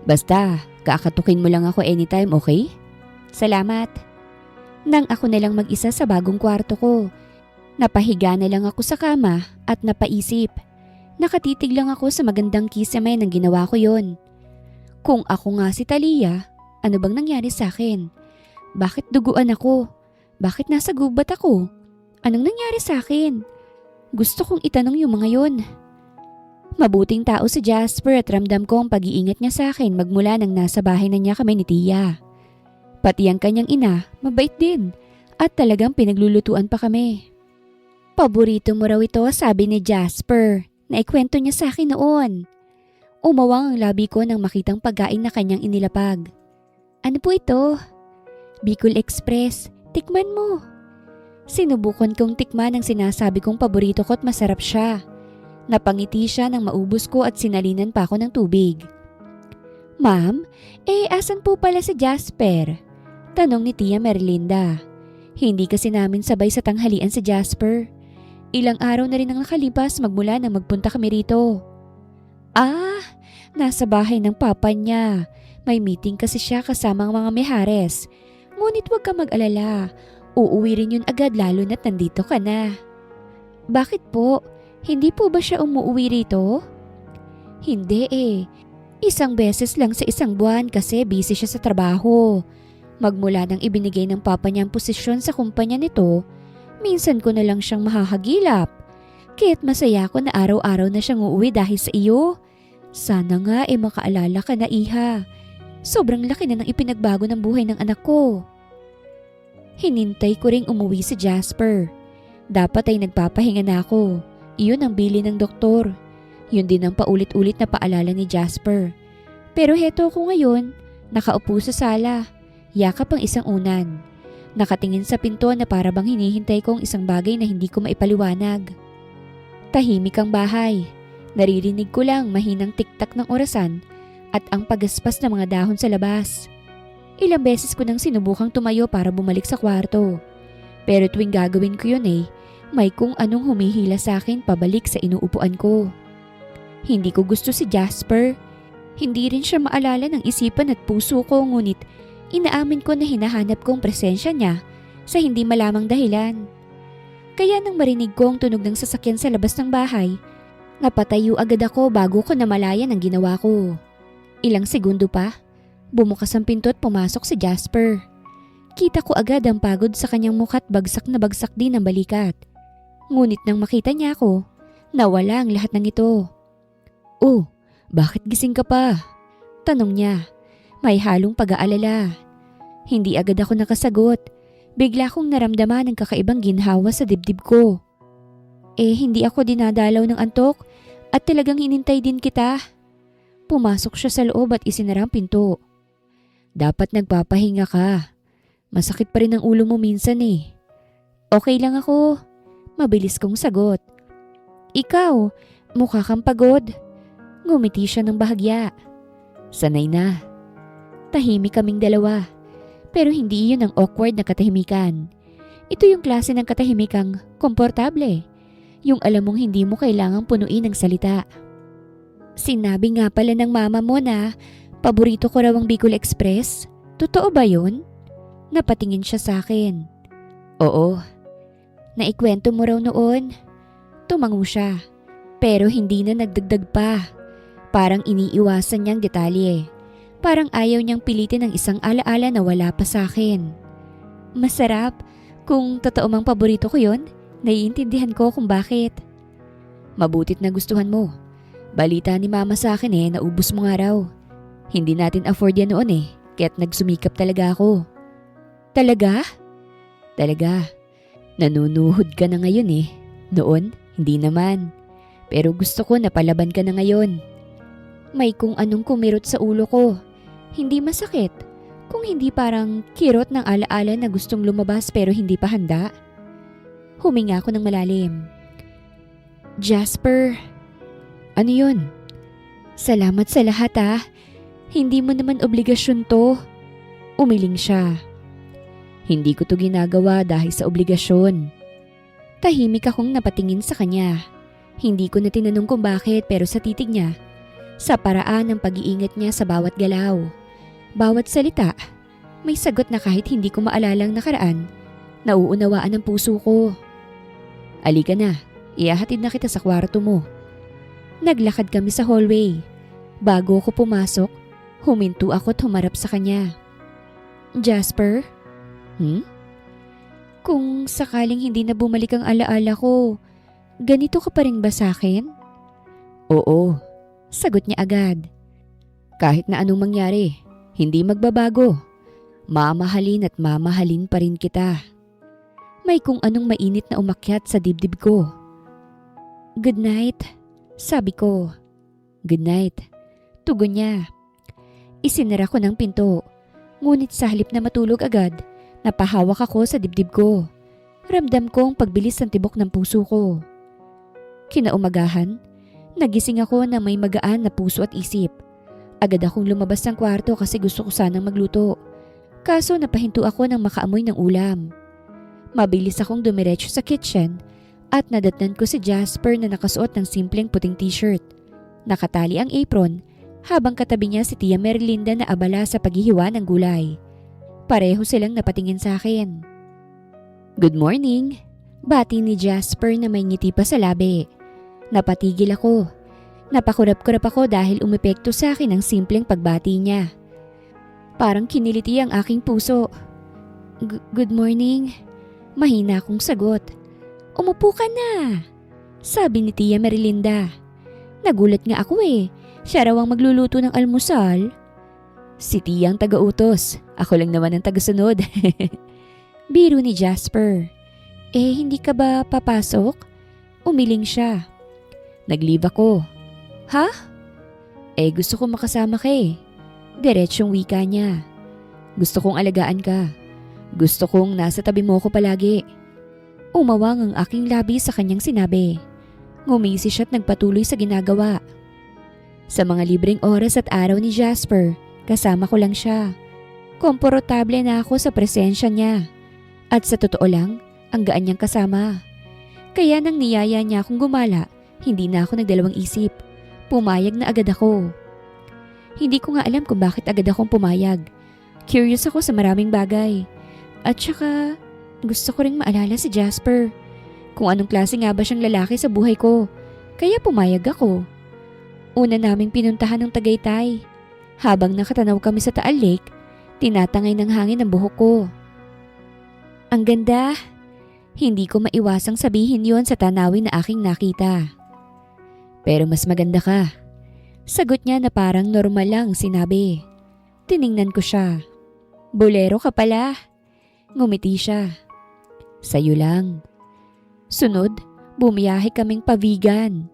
Basta, kakatukin mo lang ako anytime, okay? Salamat. Nang ako na lang mag-isa sa bagong kwarto ko, napahiga na lang ako sa kama at napaisip. Nakatitig lang ako sa magandang kisame nang ginawa ko yon. Kung ako nga si Talia, ano bang nangyari sa akin? Bakit duguan ako? Bakit nasa gubat ako? Anong nangyari sa akin? Gusto kong itanong yung mga yon. Mabuting tao si Jasper at ramdam ko ang pag-iingat niya sa akin magmula nang nasa bahay na niya kami ni Tia. Pati ang kanyang ina, mabait din at talagang pinaglulutuan pa kami. Paborito mo raw ito, sabi ni Jasper. Naikwento niya sa akin noon. Umawang ang labi ko nang makitang pagkain na kanyang inilapag. Ano po ito? Bicol Express, tikman mo. Sinubukan kong tikman ang sinasabi kong paborito ko at masarap siya. Napangiti siya nang maubos ko at sinalinan pa ako ng tubig. Ma'am, asan po pala si Jasper? Tanong ni Tia Merlinda. Hindi kasi namin sabay sa tanghalian si Jasper. Ilang araw na rin ang nakalipas magmula nang magpunta kami rito. Nasa bahay ng papa niya. May meeting kasi siya kasama ang mga mehares. Ngunit huwag ka mag-alala. Uuwi rin yun agad lalo na't nandito ka na. Bakit po? Hindi po ba siya umuwi rito? Hindi Isang beses lang sa isang buwan kasi busy siya sa trabaho. Magmula nang ibinigay ng papa niya ang posisyon sa kumpanya nito, minsan ko na lang siyang mahahagilap. Kaya't masaya ko na araw-araw na siyang uuwi dahil sa iyo. Sana nga makaalala ka na, Iha. Sobrang laki na ng ipinagbago ng buhay ng anak ko. Hinintay ko ring umuwi si Jasper. Dapat ay nagpapahinga na ako. Iyon ang bili ng doktor. Yun din ang paulit-ulit na paalala ni Jasper. Pero heto ko ngayon, nakaupo sa sala. Yakap ang isang unan. Nakatingin sa pinto na para bang hinihintay ko ang isang bagay na hindi ko maipaliwanag. Tahimik ang bahay. Naririnig ko lang mahinang tiktak ng orasan at ang pagaspas ng mga dahon sa labas. Ilang beses ko nang sinubukang tumayo para bumalik sa kwarto. Pero tuwing gagawin ko yun may kung anong humihila sa akin pabalik sa inuupuan ko. Hindi ko gusto si Jasper. Hindi rin siya maalala ng isipan at puso ko, ngunit inaamin ko na hinahanap ko ang presensya niya sa hindi malamang dahilan. Kaya nang marinig ko ang tunog ng sasakyan sa labas ng bahay, napatayo agad ako bago ko namalayan ang ginawa ko. Ilang segundo pa, bumukas ang pinto at pumasok si Jasper. Kita ko agad ang pagod sa kanyang mukha at bagsak na bagsak din ang balikat. Ngunit nang makita niya ako, nawala ang lahat ng ito. "Oh, bakit gising ka pa?" Tanong niya. May halong pag-aalala. Hindi agad ako nakasagot. Bigla kong naramdaman ang kakaibang ginhawa sa dibdib ko. Hindi ako dinadalaw ng antok at talagang hinintay din kita. Pumasok siya sa loob at isinara ang pinto. "Dapat nagpapahinga ka. Masakit pa rin ang ulo mo minsan eh." "Okay lang ako." Mabilis kong sagot. "Ikaw, mukha kang pagod." Ngumiti siya ng bahagya. "Sanay na." Tahimik kaming dalawa. Pero hindi iyon ang awkward na katahimikan. Ito yung klase ng katahimikang komportable. Yung alam mong hindi mo kailangang punuin ng salita. "Sinabi nga pala ng mama mo na paborito ko raw ang Bicol Express. Totoo ba yun?" Napatingin siya sa akin. "Oo." "Naikwento mo raw noon." Tumango siya. Pero hindi na nagdagdag pa. Parang iniiwasan niyang detalye. Parang ayaw niyang pilitin ang isang alaala na wala pa sa akin. Masarap. Kung totoo mang paborito ko yun, naiintindihan ko kung bakit. "Mabutit na gustuhan mo. Balita ni mama sa akin naubos mo nga raw. Hindi natin afford yan noon kaya't nagsumikap talaga ako." "Talaga?" "Talaga. Nanunuhod ka na ngayon Noon, hindi naman. Pero gusto ko na palaban ka na ngayon." May kung anong kumirot sa ulo ko. Hindi masakit. Kung hindi parang kirot ng alaala na gustong lumabas pero hindi pa handa. Huminga ako ng malalim. "Jasper." "Ano yun?" "Salamat sa lahat Hindi mo naman obligasyon to." Umiling siya. "Hindi ko to ginagawa dahil sa obligasyon." Tahimik akong napatingin sa kanya. Hindi ko na tinanong kung bakit pero sa titig niya, sa paraan ng pag-iingat niya sa bawat galaw, bawat salita, may sagot na kahit hindi ko maalalang nakaraan, nauunawaan ng puso ko. "Alika na, ihahatid na kita sa kwarto mo." Naglakad kami sa hallway. Bago ko pumasok, huminto ako at humarap sa kanya. "Jasper?" "Kung sakaling hindi na bumalik ang alaala ko, ganito ka pa rin ba sa akin?" "Oo." Sagot niya agad. "Kahit na anong mangyari, hindi magbabago. Mamahalin at mamahalin pa rin kita." May kung anong mainit na umakyat sa dibdib ko. "Good night," sabi ko. "Good night," tugon niya. Isinara ko ng pinto, ngunit sa halip na matulog agad, Napahawak ako sa dibdib ko. Ramdam ko ang pagbilis ng tibok ng puso ko. Kinaumagahan, nagising ako na may magaan na puso at isip. Agad akong lumabas ng kwarto kasi gusto ko sanang magluto. Kaso napahinto ako ng makaamoy ng ulam. Mabilis akong dumiretso sa kitchen at nadatnan ko si Jasper na nakasuot ng simpleng puting t-shirt. Nakatali ang apron habang katabi niya si Tia Merlinda na abala sa paghihiwa ng gulay. Pareho silang napatingin sa akin. "Good morning," bati ni Jasper na may ngiti pa sa labi. Napatigil ako. Napakurap-kurap ako dahil umepekto sa akin ang simpleng pagbati niya. Parang kiniliti ang aking puso. Good morning." Mahina akong sagot. "Umupo ka na," sabi ni Tia Merlinda. Nagulat nga ako eh. Siya raw ang magluluto ng almusal. Si Tia ang taga-utos. Ako lang naman ang taga-sunod. Biro ni Jasper. Hindi ka ba papasok? Umiling siya. Nag-leave ako. Ha? Gusto ko makasama ka eh. Diretsyong wika niya. Gusto kong alagaan ka. Gusto kong nasa tabi mo ko palagi. Umawang ang aking labi sa kanyang sinabi. Ngumisi siya at nagpatuloy sa ginagawa. Sa mga libreng oras at araw ni Jasper, kasama ko lang siya. Komportable na ako sa presensya niya. At sa totoo lang, ang gaan niyang kasama. Kaya nang niyaya niya akong gumala, hindi na ako nagdalawang isip. Pumayag na agad ako. Hindi ko nga alam kung bakit agad akong pumayag. Curious ako sa maraming bagay. At saka, gusto ko ring maalala si Jasper. Kung anong klase nga ba siyang lalaki sa buhay ko. Kaya pumayag ako. Una naming pinuntahan ng Tagaytay. Habang nakatanaw kami sa Taal Lake, tinatangay ng hangin ang buhok ko. Ang ganda. Hindi ko maiwasang sabihin yon sa tanawin na aking nakita. Pero mas maganda ka. Sagot niya na parang normal lang sinabi. Tiningnan ko siya. Bolero ka pala. Ngumiti siya. Sa'yo lang. Sunod, bumiyahe kaming pa-vegan.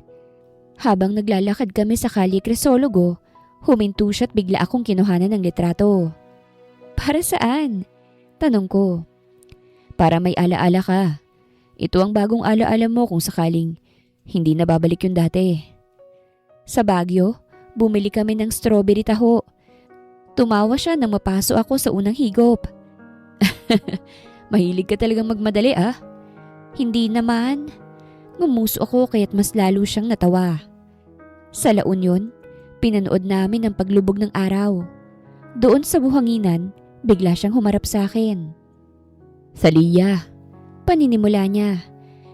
Habang naglalakad kami sa Calle Crisologo, huminto siya at bigla akong kinuhanan ng litrato. Para saan? Tanong ko. Para may alaala ka. Ito ang bagong alaala mo kung sakaling hindi na babalik yung dati. Sa Baguio, bumili kami ng strawberry taho. Tumawa siya nang mapaso ako sa unang higop. Mahilig ka talagang magmadali ah. Hindi naman. Ngumuso ako kaya't mas lalo siyang natawa. Sa La Union, pinanood namin ang paglubog ng araw. Doon sa buhanginan, bigla siyang humarap sa akin. Thalia, paninimula niya.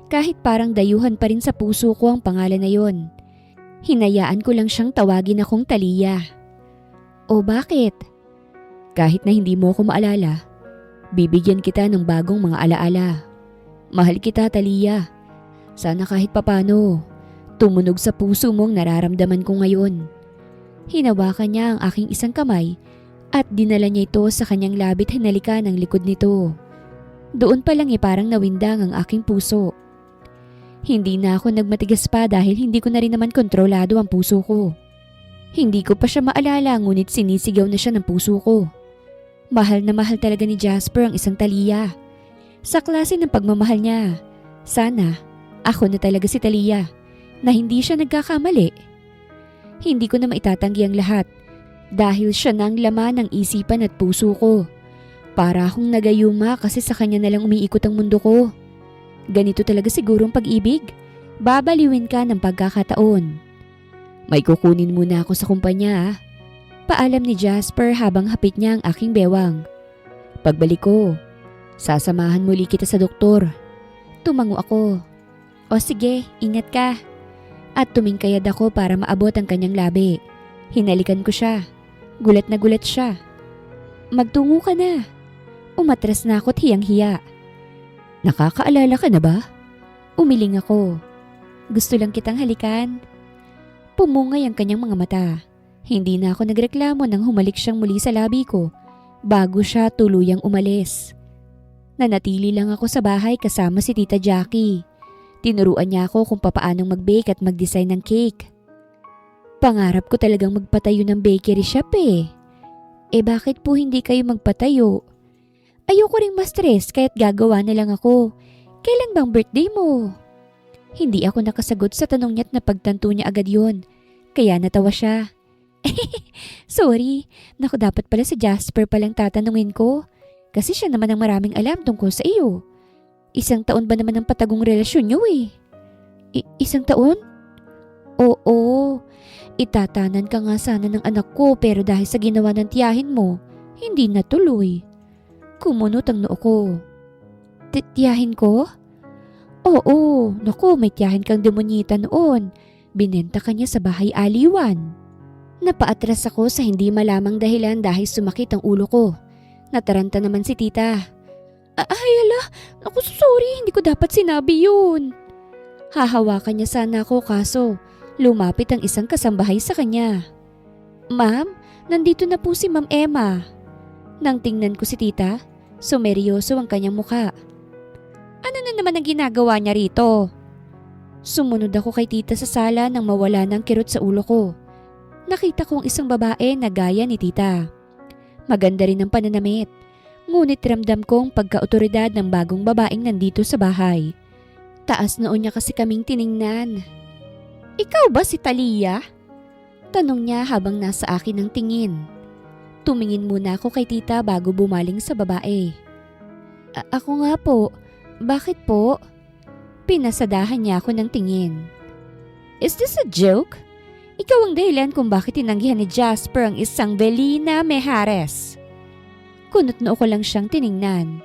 Kahit parang dayuhan pa rin sa puso ko ang pangalan na yon. Hinayaan ko lang siyang tawagin akong Thalia. O bakit? Kahit na hindi mo ako maalala, bibigyan kita ng bagong mga alaala. Mahal kita, Thalia. Sana kahit papano, tumunog sa puso mong nararamdaman ko ngayon. Hinawakan niya ang aking isang kamay at dinala niya ito sa kanyang labit hinalika ng likod nito. Doon pa lang parang nawindang ang aking puso. Hindi na ako nagmatigas pa dahil hindi ko na rin naman kontrolado ang puso ko. Hindi ko pa siya maalala ngunit sinisigaw na siya ng puso ko. Mahal na mahal talaga ni Jasper ang isang Thalia. Sa klase ng pagmamahal niya, sana ako na talaga si Thalia na hindi siya nagkakamali. Hindi ko na maitatanggi ang lahat dahil siya na ang laman ng isipan at puso ko. Para akong nagayuma kasi sa kanya na lang umiikot ang mundo ko. Ganito talaga siguro ang pag-ibig. Babaliwin ka ng pagkakataon. May kukunin muna ako sa kumpanya. Paalam ni Jasper habang hapit niya ang aking bewang. Pagbalik ko, sasamahan muli kita sa doktor. Tumango ako. O sige, ingat ka. At tumingkayad ako para maabot ang kanyang labi. Hinalikan ko siya. Gulat na gulat siya. Magtungo ka na. Umatras na ako't hiyang-hiya. Nakakaalala ka na ba? Umiling ako. Gusto lang kitang halikan. Pumungay ang kanyang mga mata. Hindi na ako nagreklamo nang humalik siyang muli sa labi ko bago siya tuluyang umalis. Nanatili lang ako sa bahay kasama si Tita Jackie. Tinuruan niya ako kung papaanong mag-bake at mag-design ng cake. Pangarap ko talagang magpatayo ng bakery shop eh. Bakit po hindi kayo magpatayo? Ayoko ring ma-stress kaya't gagawa na lang ako. Kailan bang birthday mo? Hindi ako nakasagot sa tanong niya at napagtanto niya agad yun. Kaya natawa siya. Sorry, naku dapat pala si Jasper palang tatanungin ko. Kasi siya naman ang maraming alam tungkol sa iyo. 1 taon ba naman ang patagong relasyon niyo eh? 1 taon? Oo, itatanan ka nga sana ng anak ko pero dahil sa ginawa ng tiyahin mo, hindi natuloy. Kumunot ang noo ko. Tiyahin ko? Oo, naku may tiyahin kang demonyita noon. Binenta ka niya sa bahay aliwan. Napaatras ako sa hindi malamang dahilan dahil sumakit ang ulo ko. Nataranta naman si tita. Ay ala, naku sorry, hindi ko dapat sinabi yun. Hahawakan niya sana ako kaso lumapit ang isang kasambahay sa kanya. Ma'am, nandito na po si Ma'am Emma. Nang tingnan ko si tita, sumeryoso ang kanyang muka. Ano na naman ang ginagawa niya rito? Sumunod ako kay tita sa sala nang mawala ng kirot sa ulo ko. Nakita kong isang babae na gaya ni tita. Maganda rin ang pananamit, ngunit ramdam kong pagka-otoridad ng bagong babaeng nandito sa bahay. Taas noon niya kasi kaming tiningnan. Ikaw ba si Talia? Tanong niya habang nasa akin ang tingin. Tumingin muna ako kay tita bago bumaling sa babae. Ako nga po. Bakit po? Pinasadahan niya ako ng tingin. Is this a joke? Ikaw ang dahilan kung bakit tinanggihan ni Jasper ang isang Velina Mejares. Kunot noo ko lang siyang tiningnan.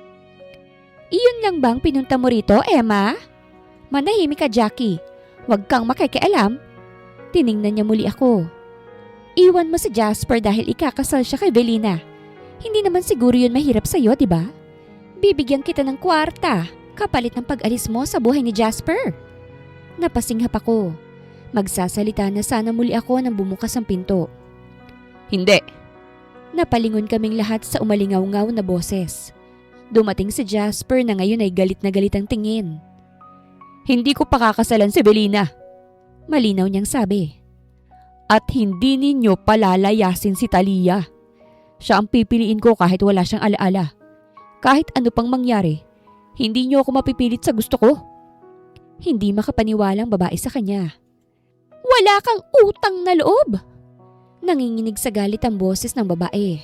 Iyon lang bang pinunta mo rito, Emma? Manahimik ka, Jackie. Huwag kang makikialam. Tiningnan niya muli ako. Iwan mo si Jasper dahil ikakasal siya kay Velina. Hindi naman siguro yun mahirap sa'yo, di ba? Bibigyan kita ng kwarta, kapalit ng pag-alis mo sa buhay ni Jasper. Napasinghap ako. Magsasalita na sana muli ako nang bumukas ang pinto. Hindi. Napalingon kaming lahat sa umalingaw-ngaw na boses. Dumating si Jasper na ngayon ay galit na galit ang tingin. Hindi ko pakakasalan si Velina. Malinaw niyang sabi. At hindi ninyo palalayasin si Talia. Siya ang pipiliin ko kahit wala siyang alaala. Kahit ano pang mangyari, hindi niyo ako mapipilit sa gusto ko. Hindi makapaniwalang babae sa kanya. Wala kang utang na loob! Nanginginig sa galit ang boses ng babae.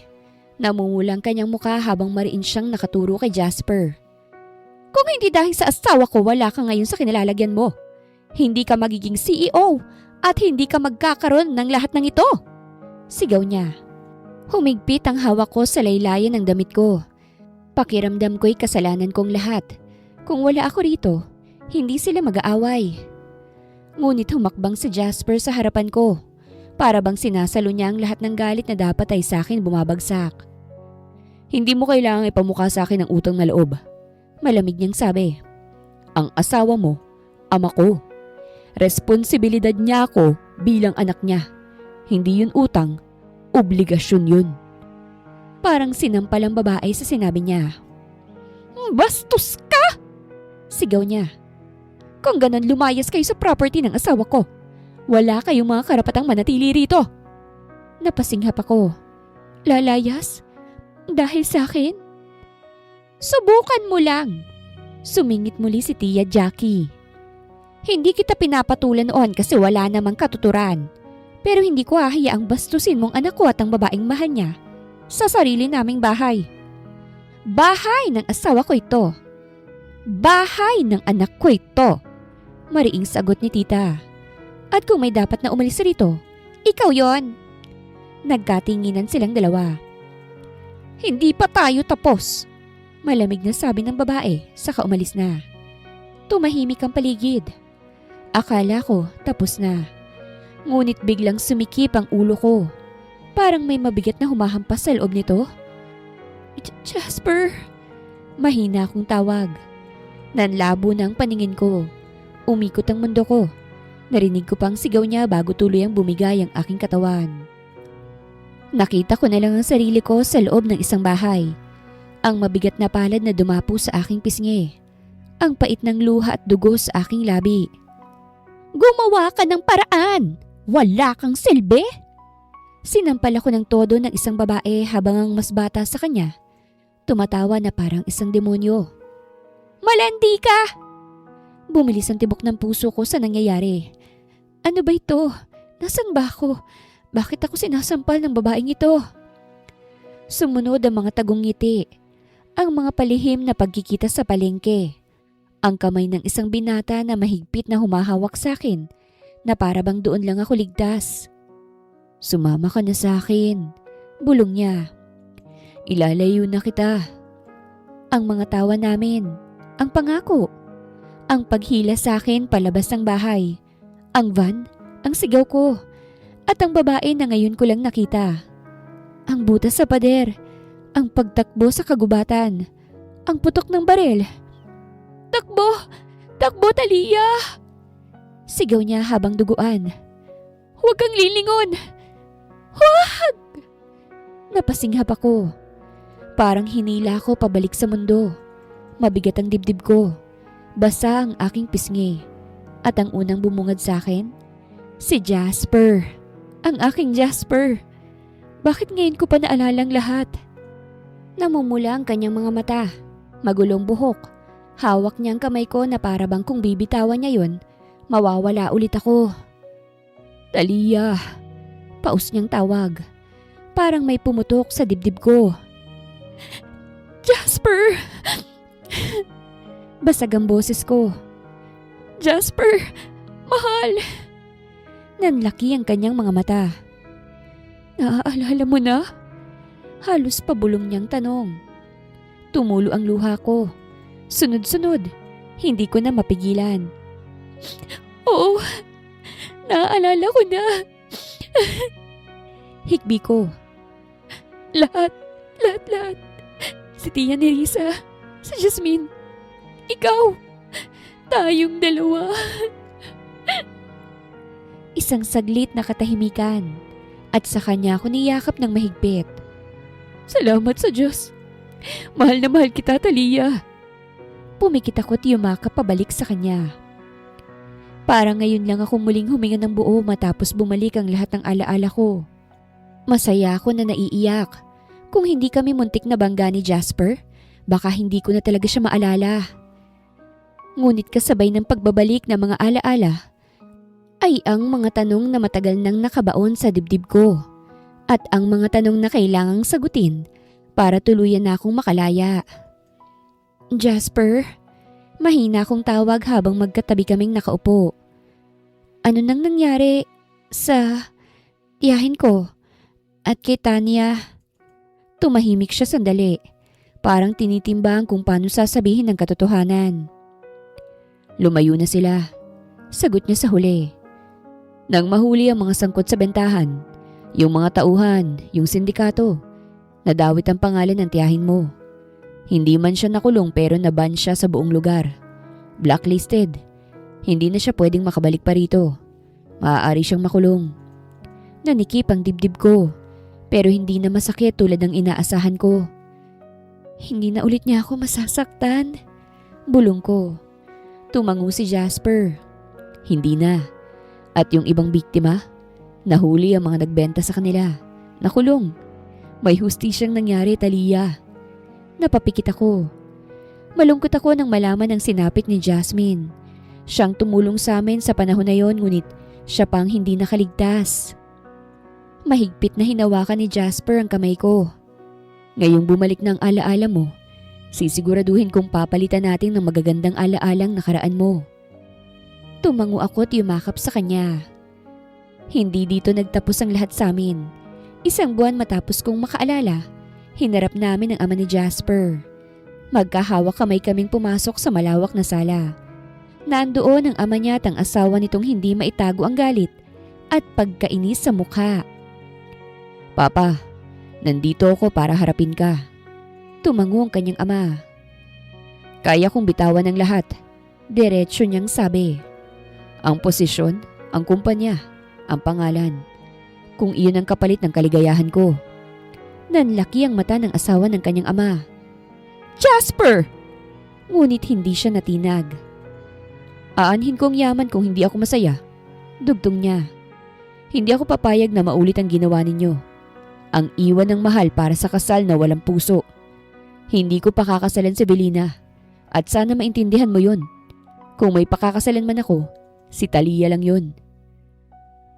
Namumulang kanyang mukha habang mariin siyang nakaturo kay Jasper. Kung hindi dahil sa asawa ko, wala ka ngayon sa kinalalagyan mo. Hindi ka magiging CEO at hindi ka magkakaroon ng lahat ng ito. Sigaw niya. Humigpit ang hawak ko sa laylayan ng damit ko. Pakiramdam ko'y kasalanan kong lahat. Kung wala ako rito, hindi sila mag-aaway. Ngunit humakbang si Jasper sa harapan ko. Para bang sinasalo niya ang lahat ng galit na dapat ay sa akin bumabagsak. Hindi mo kailangang ipamukha sa akin ang utang na loob. Malamig niyang sabi. Ang asawa mo, ama ko. Responsibilidad niya ako bilang anak niya. Hindi yun utang, obligasyon yun. Parang sinampal ang babae sa sinabi niya. Bastos ka! Sigaw niya. Kung ganon lumayas kayo sa property ng asawa ko, wala kayong mga karapatang manatili rito. Napasinghap ako. Lalayas? Dahil sa akin? Subukan mo lang. Sumingit muli si Tia Jackie. Hindi kita pinapatulan noon kasi wala namang katuturan. Pero hindi ko hahayaang bastusin mong anak ko at ang babaeng mahal niya sa sarili naming bahay. Bahay ng asawa ko ito. Bahay ng anak ko ito. Mariing sagot ni tita. At kung may dapat na umalis rito, ikaw yon. Nagkatinginan silang dalawa. Hindi pa tayo tapos. Malamig na sabi ng babae, saka umalis na. Tumahimik ang paligid. Akala ko tapos na. Ngunit biglang sumikip ang ulo ko. Parang may mabigat na humahampas sa loob nito. Jasper! Mahina akong tawag. Nanlabo na ang paningin ko. Umikot ang mundo ko. Narinig ko pang sigaw niya bago tuluyang bumigay ang aking katawan. Nakita ko na lang ang sarili ko sa loob ng isang bahay. Ang mabigat na palad na dumapo sa aking pisngi. Ang pait ng luha at dugo sa aking labi. Gumawa ka ng paraan! Wala kang silbi! Sinampal ako ng todo ng isang babae habang ang mas bata sa kanya. Tumatawa na parang isang demonyo. Malandi ka! Bumilis ang tibok ng puso ko sa nangyayari. Ano ba ito? Nasaan ba ako? Bakit ako sinasampal ng babaeng ito? Sumunod ang mga tagong ngiti. Ang mga palihim na pagkikita sa palengke. Ang kamay ng isang binata na mahigpit na humahawak sa akin na para bang doon lang ako ligtas. Sumama ka na sa akin. Bulong niya. Ilalayo na kita. Ang mga tawa namin. Ang pangako. Ang paghila sa akin palabas ng bahay. Ang van. Ang sigaw ko. At ang babae na ngayon ko lang nakita. Ang butas sa pader. Ang pagtakbo sa kagubatan. Ang putok ng baril. Takbo! Takbo, Talia! Sigaw niya habang duguan. Huwag kang lilingon! Huwag! Napasinghap ako. Parang hinila ako pabalik sa mundo. Mabigat ang dibdib ko. Basa ang aking pisngi. At ang unang bumungad sa akin, si Jasper. Ang aking Jasper. Bakit ngayon ko pa naalalang lahat? Namumula ang kanyang mga mata. Magulong buhok. Hawak niya ang kamay ko na para bang kung bibitawan niya yun, mawawala ulit ako. Talia. Paus niyang tawag. Parang may pumutok sa dibdib ko. Jasper! Basag ang boses ko. Jasper! Mahal! Nanlaki ang kanyang mga mata. Naaalala mo na? Halos pabulong niyang tanong. Tumulo ang luha ko. Sunod-sunod. Hindi ko na mapigilan. Oo, naaalala ko na. Hikbi ko. Lahat. Si Tia Nerissa, si Jasmine, ikaw, tayong dalawa. Isang saglit na katahimikan at sa kanya ako niyakap ng mahigpit. Salamat sa Diyos. Mahal na mahal kita, Talia. Pumikit ako at yumakap pabalik sa kanya. Parang ngayon lang ako muling huminga ng buo matapos bumalik ang lahat ng alaala ko. Masaya ako na naiiyak. Kung hindi kami muntik na bangga ni Jasper, baka hindi ko na talaga siya maalala. Ngunit kasabay ng pagbabalik ng mga alaala, ay ang mga tanong na matagal nang nakabaon sa dibdib ko. At ang mga tanong na kailangang sagutin para tuluyan na akong makalaya. Jasper, mahina akong tawag habang magkatabi kaming nakaupo. Ano nang nangyari sa tiyahin ko at kay Tanya? Tumahimik siya sandali, parang tinitimbang kung paano sasabihin ng katotohanan. Lumayo na sila, sagot niya sa huli. Nang mahuli ang mga sangkot sa bentahan, yung mga tauhan, yung sindikato, nadawit ang pangalan ng tiyahin mo. Hindi man siya nakulong pero naban siya sa buong lugar. Blacklisted. Hindi na siya pwedeng makabalik pa rito. Maaari siyang makulong. Nanikip ang dibdib ko pero hindi na masakit tulad ng inaasahan ko. Hindi na ulit niya ako masasaktan. Bulong ko. Tumango si Jasper. Hindi na. At yung ibang biktima, nahuli ang mga nagbenta sa kanila. Nakulong. May hustisyang nangyari, Talia. Napapikit ako. Malungkot ako nang malaman ang sinapit ni Jasmine. Siyang tumulong sa amin sa panahon na yon ngunit siya pang hindi nakaligtas. Mahigpit na hinawakan ni Jasper ang kamay ko. Ngayong bumalik ng alaala mo, sisiguraduhin kong papalitan natin ng magagandang alaalang nakaraan mo. Tumango ako at yumakap sa kanya. Hindi dito nagtapos ang lahat sa amin. Isang buwan matapos kong makaalala, hinarap namin ang ama ni Jasper. Magkahawak kamay kaming pumasok sa malawak na sala. Nandoon ang ama niya at ang asawa nitong hindi maitago ang galit at pagkainis sa mukha. Papa, nandito ako para harapin ka. Tumango ang kanyang ama. Kaya kong bitawan ang lahat. Diretso niyang sabi. Ang posisyon, ang kumpanya, ang pangalan. Kung iyon ang kapalit ng kaligayahan ko. Nanlaki ang mata ng asawa ng kanyang ama. Jasper! Ngunit hindi siya natinag. Aanhin kong yaman kung hindi ako masaya. Dugtong niya. Hindi ako papayag na maulit ang ginawa ninyo. Ang iwan ng mahal para sa kasal na walang puso. Hindi ko pakakasalan si Belina. At sana maintindihan mo yun. Kung may pakakasalan man ako, si Talia lang yun.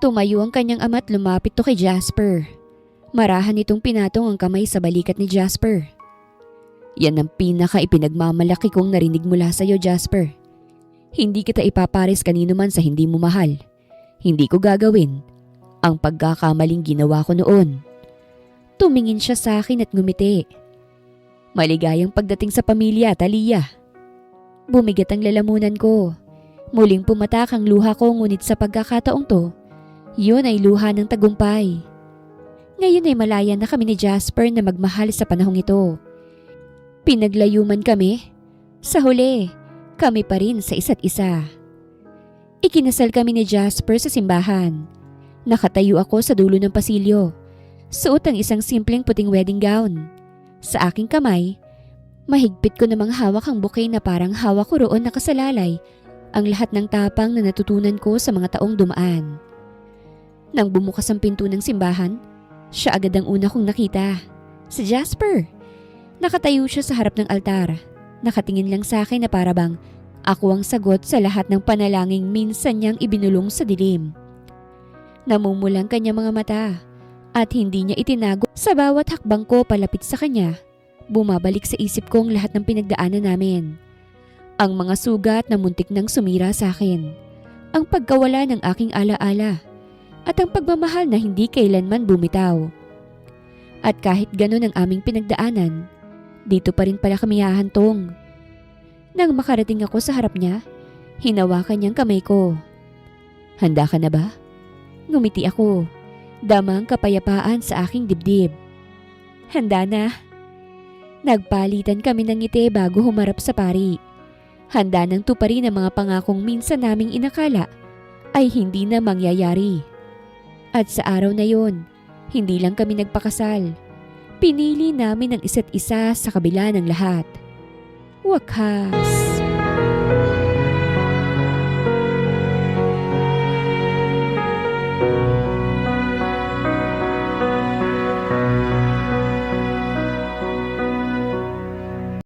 Tumayo ang kanyang ama at lumapit to kay Jasper. Marahan itong pinatong ang kamay sa balikat ni Jasper. Yan ang pinaka-ipinagmamalaki kong narinig mula sa iyo, Jasper. Hindi kita ipapares kanino man sa hindi mo mahal. Hindi ko gagawin ang pagkakamaling ginawa ko noon. Tumingin siya sa akin at ngumiti. Maligayang pagdating sa pamilya, Talia. Bumigat ang lalamunan ko. Muling pumatak ang luha ko, ngunit sa pagkakataong to, yun ay luha ng tagumpay. Ngayon ay malaya na kami ni Jasper na magmahal sa panahong ito. Pinaglayuman kami. Sa huli, kami pa rin sa isa't isa. Ikinasal kami ni Jasper sa simbahan. Nakatayo ako sa dulo ng pasilyo. Suot ang isang simpleng puting wedding gown. Sa aking kamay, mahigpit ko namang hawak ang bouquet na parang hawak ko roon nakasalalay ang lahat ng tapang na natutunan ko sa mga taong dumaan. Nang bumukas ang pinto ng simbahan, siya agad ang una kong nakita. Si Jasper. Nakatayo siya sa harap ng altar. Nakatingin lang sa akin na parabang ako ang sagot sa lahat ng panalangin minsan niyang ibinulong sa dilim. Namumulang kanyang mga mata at hindi niya itinago sa bawat hakbang ko palapit sa kanya. Bumabalik sa isip ko ang lahat ng pinagdaanan namin. Ang mga sugat na muntik nang sumira sa akin. Ang pagkawala ng aking alaala. At ang pagmamahal na hindi kailanman bumitaw. At kahit ganun ang aming pinagdaanan, dito pa rin pala kami hahantong. Nang makarating ako sa harap niya, hinawakan niyang kamay ko. Handa ka na ba? Ngumiti ako. Damang kapayapaan sa aking dibdib. Handa na. Nagpalitan kami ng ngiti bago humarap sa pari. Handa nang tuparin ang mga pangakong minsan naming inakala ay hindi na mangyayari. At sa araw na yon, hindi lang kami nagpakasal. Pinili namin ang isa't isa sa kabila ng lahat. Wakas!